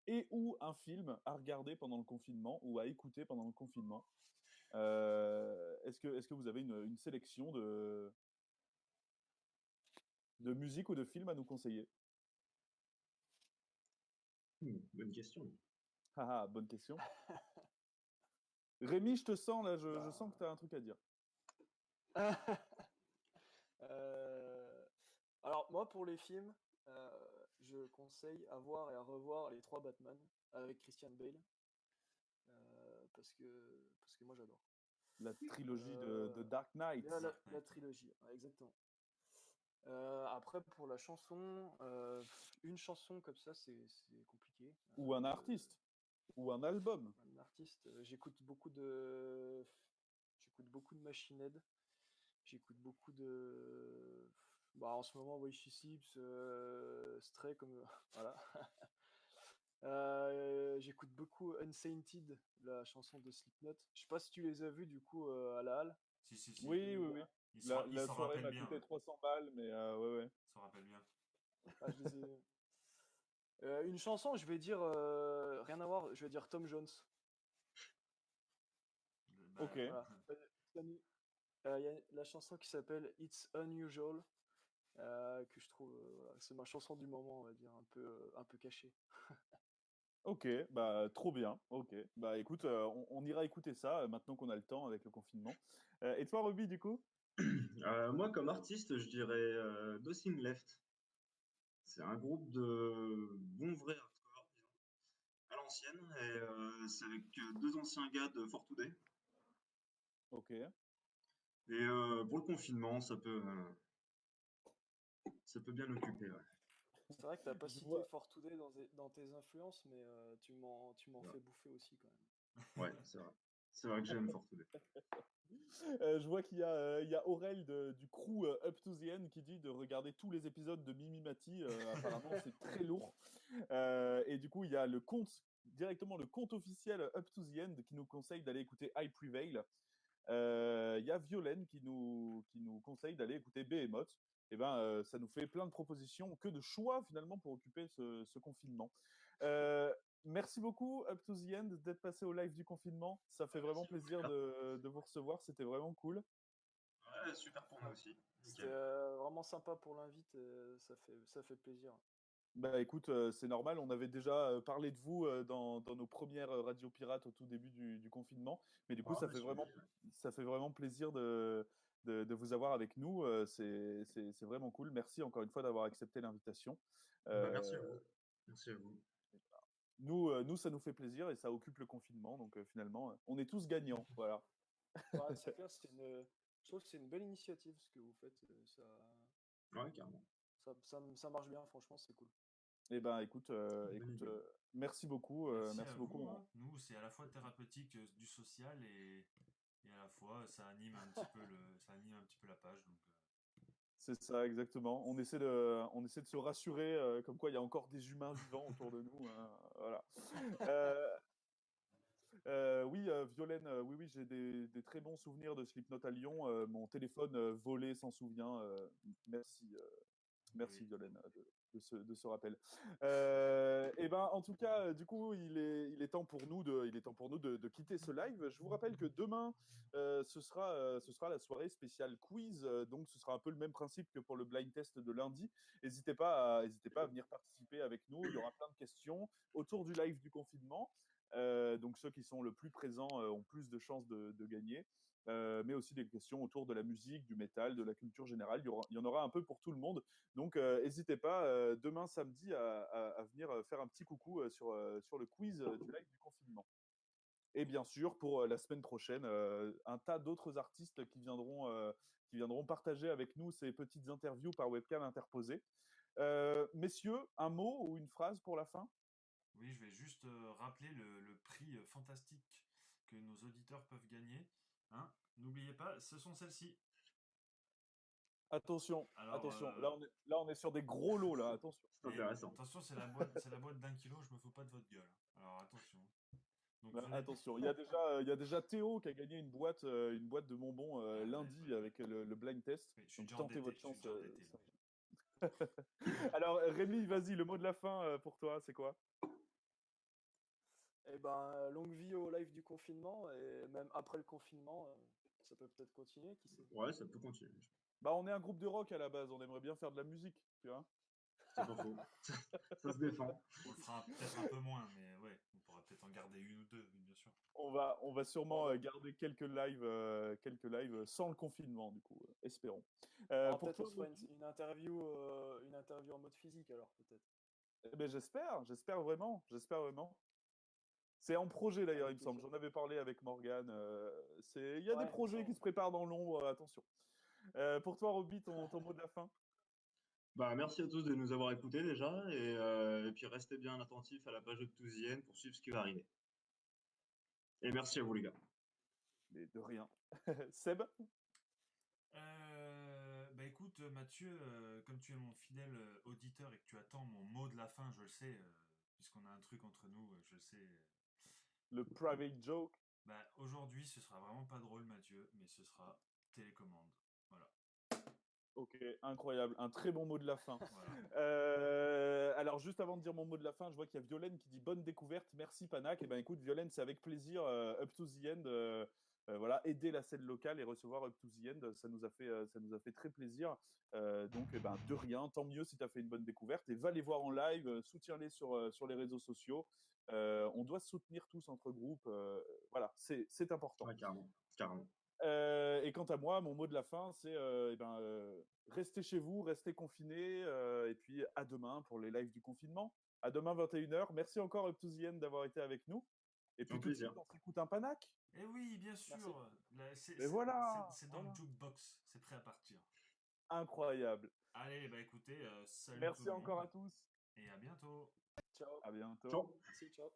et ou un film à regarder pendant le confinement ou à écouter pendant le confinement. Est-ce que vous avez une sélection de musique ou de films à nous conseiller? Bonne question. Ah, bonne question. Rémi, je te sens là, je Bah. sens que tu as un truc à dire. Alors, moi, pour les films, je conseille à voir et à revoir les 3 Batman avec Christian Bale. Parce que moi, j'adore. La trilogie de Euh, Dark Knight. la trilogie, ouais, exactement. Après, pour la chanson, une chanson comme ça, c'est compliqué. Ou un artiste. Ou un album. Un artiste, j'écoute beaucoup de Machine Head. J'écoute beaucoup de. Bah, en ce moment, She Sleeps, Stray, comme. Voilà. J'écoute beaucoup Unsainted, la chanson de Slipknot. Je sais pas si tu les as vus du coup à la halle. Si. Oui, oui, oui. Il La s'en soirée rappelle m'a bien. coûté 300 balles, mais ouais, ouais. Il s'en rappelle bien. Ah, je les ai- une chanson, je vais dire rien à voir, je vais dire Tom Jones. Bah, Ok. Voilà. Il y a la chanson qui s'appelle It's Unusual, que je trouve, voilà, c'est ma chanson du moment, on va dire, un peu cachée. Ok, bah trop bien. Ok, bah écoute, on ira écouter ça maintenant qu'on a le temps avec le confinement. Et toi, Ruby, du coup? Moi, comme artiste, je dirais Nothing Left. C'est un groupe de bons vrais hardcore, disons, à l'ancienne. Et c'est avec 2 anciens gars de For Today. Ok. Et pour le confinement, ça peut bien occuper. Ouais. C'est vrai que t'as pas Je cité vois. For Today dans tes influences, mais tu m'en Ouais, fais bouffer aussi quand même. ouais, c'est vrai. C'est vrai que j'aime For Today. Je vois il y a Aurel du crew Up to the End qui dit de regarder tous les épisodes de Mimi Mati. Apparemment, c'est très lourd. Et du coup, il y a directement le compte officiel Up to the End qui nous conseille d'aller écouter I Prevail. Il y a Violaine qui nous conseille d'aller écouter Behemoth. Et ben, ça nous fait plein de propositions, que de choix finalement pour occuper ce confinement. Merci beaucoup, Up to the End, d'être passé au live du confinement. Ça fait vraiment Merci plaisir beaucoup. de vous recevoir. C'était vraiment cool. Ouais, super pour nous aussi. C'était Nickel. vraiment sympa pour l'invite, ça fait plaisir. Bah écoute, c'est normal. On avait déjà parlé de vous dans nos premières radios pirates au tout début du confinement. Mais du coup, Ah, bah, ça fait vraiment plaisir de vous avoir avec nous. C'est vraiment cool. Merci encore une fois d'avoir accepté l'invitation. bah, merci à Euh, vous. Merci à vous. nous, ça nous fait plaisir et ça occupe le confinement. Donc finalement, on est tous gagnants. Voilà. Ouais, c'est clair, je trouve que c'est une belle initiative ce que vous faites. Ouais, carrément. Ça marche bien, franchement, c'est cool. Eh ben, écoute, Bonne idée. merci beaucoup. Merci Merci à beaucoup. vous. Hein. Nous, c'est à la fois thérapeutique du social et à la fois ça anime un petit peu ça anime un petit peu la page. Donc, C'est ça, exactement. On essaie de se rassurer, comme quoi il y a encore des humains vivants autour de nous, hein, voilà. Oui, Violaine, oui, oui, j'ai des très bons souvenirs de Slipknot à Lyon. Mon téléphone volé s'en souvient. Merci, merci Oui. Violaine de ce rappel. Et ben, en tout cas, du coup, il est temps pour nous de quitter ce live. Je vous rappelle que demain, ce sera la soirée spéciale quiz. Donc, ce sera un peu le même principe que pour le blind test de lundi. N'hésitez pas à venir participer avec nous. Il y aura plein de questions autour du live du confinement. Donc, ceux qui sont le plus présents ont plus de chances de gagner. Mais aussi des questions autour de la musique, du métal, de la culture générale. Il y en aura un peu pour tout le monde. Donc, n'hésitez pas demain samedi à venir faire un petit coucou sur le quiz du live du confinement. Et bien sûr, pour la semaine prochaine, un tas d'autres artistes qui viendront partager avec nous ces petites interviews par webcam interposée. Messieurs, un mot ou une phrase pour la fin? Oui, je vais juste rappeler le prix fantastique que nos auditeurs peuvent gagner. Hein, n'oubliez pas, ce sont celles-ci. Attention, Alors, attention. Là, on est sur des gros lots, là. Attention. C'est intéressant. attention, c'est la boîte d'1 kilo, je me fous pas de votre gueule. Alors attention. Donc, venez... Attention, il y a déjà Théo qui a gagné une boîte de bonbons lundi avec le blind test. Oui, je suis Donc déjà tentez endetté, votre je suis chance. déjà endetté, là. Alors Rémi, vas-y, le mot de la fin pour toi, c'est quoi? Eh ben, longue vie au live du confinement, et même après le confinement, ça peut peut-être continuer, qui sait. Ouais, ça peut continuer. Bah, on est un groupe de rock à la base, on aimerait bien faire de la musique, tu vois. C'est pas faux. Ça se défend. On le fera peut-être un peu moins, mais ouais, on pourra peut-être en garder une ou deux, oui, bien sûr. On va sûrement garder quelques lives sans le confinement, du coup, espérons. Pour Peut-être toi, on se fera une interview en mode physique alors, peut-être. eh ben, j'espère vraiment. C'est en projet d'ailleurs, il Avec me semble. plaisir. J'en avais parlé avec Morgane. Il y a des Ouais, projets qui se préparent dans l'ombre, attention. Pour toi, Roby, ton mot de la fin? Bah, merci à tous de nous avoir écoutés déjà. Et puis restez bien attentifs à la page de Touzienne pour suivre ce qui va arriver. Et merci à vous, les gars. Mais de rien. Seb? Bah écoute, Mathieu, comme tu es mon fidèle auditeur et que tu attends mon mot de la fin, je le sais, puisqu'on a un truc entre nous, je le sais. Le private joke? Bah aujourd'hui, ce sera vraiment pas drôle, Mathieu, mais ce sera télécommande. Voilà. Ok, incroyable. Un très bon mot de la fin. Voilà. Alors, juste avant de dire mon mot de la fin, je vois qu'il y a Violaine qui dit bonne découverte. Merci, Panac. Et ben écoute, Violaine, c'est avec plaisir. Up to the end. Voilà, aider la scène locale et recevoir Up to the end, ça nous a fait très plaisir. Donc, eh ben, de rien. Tant mieux si tu as fait une bonne découverte. Et va les voir en live. Soutiens-les sur les réseaux sociaux. On doit se soutenir tous entre groupes. Voilà, c'est important. Ouais, carrément. Carrément. Et quant à moi, mon mot de la fin, c'est restez chez vous, restez confinés, et puis à demain pour les lives du confinement. À demain 21h. Merci encore Up to the End d'avoir été avec nous. Et puis Un tout de plaisir. suite, on s'écoute un Panac. Et oui, bien sûr. Et voilà. C'est dans le jukebox, c'est prêt à partir. Incroyable. Allez, bah écoutez, salut tout Merci le encore monde. à tous. Et à bientôt. Ciao. À bientôt. Ciao. Merci, ciao.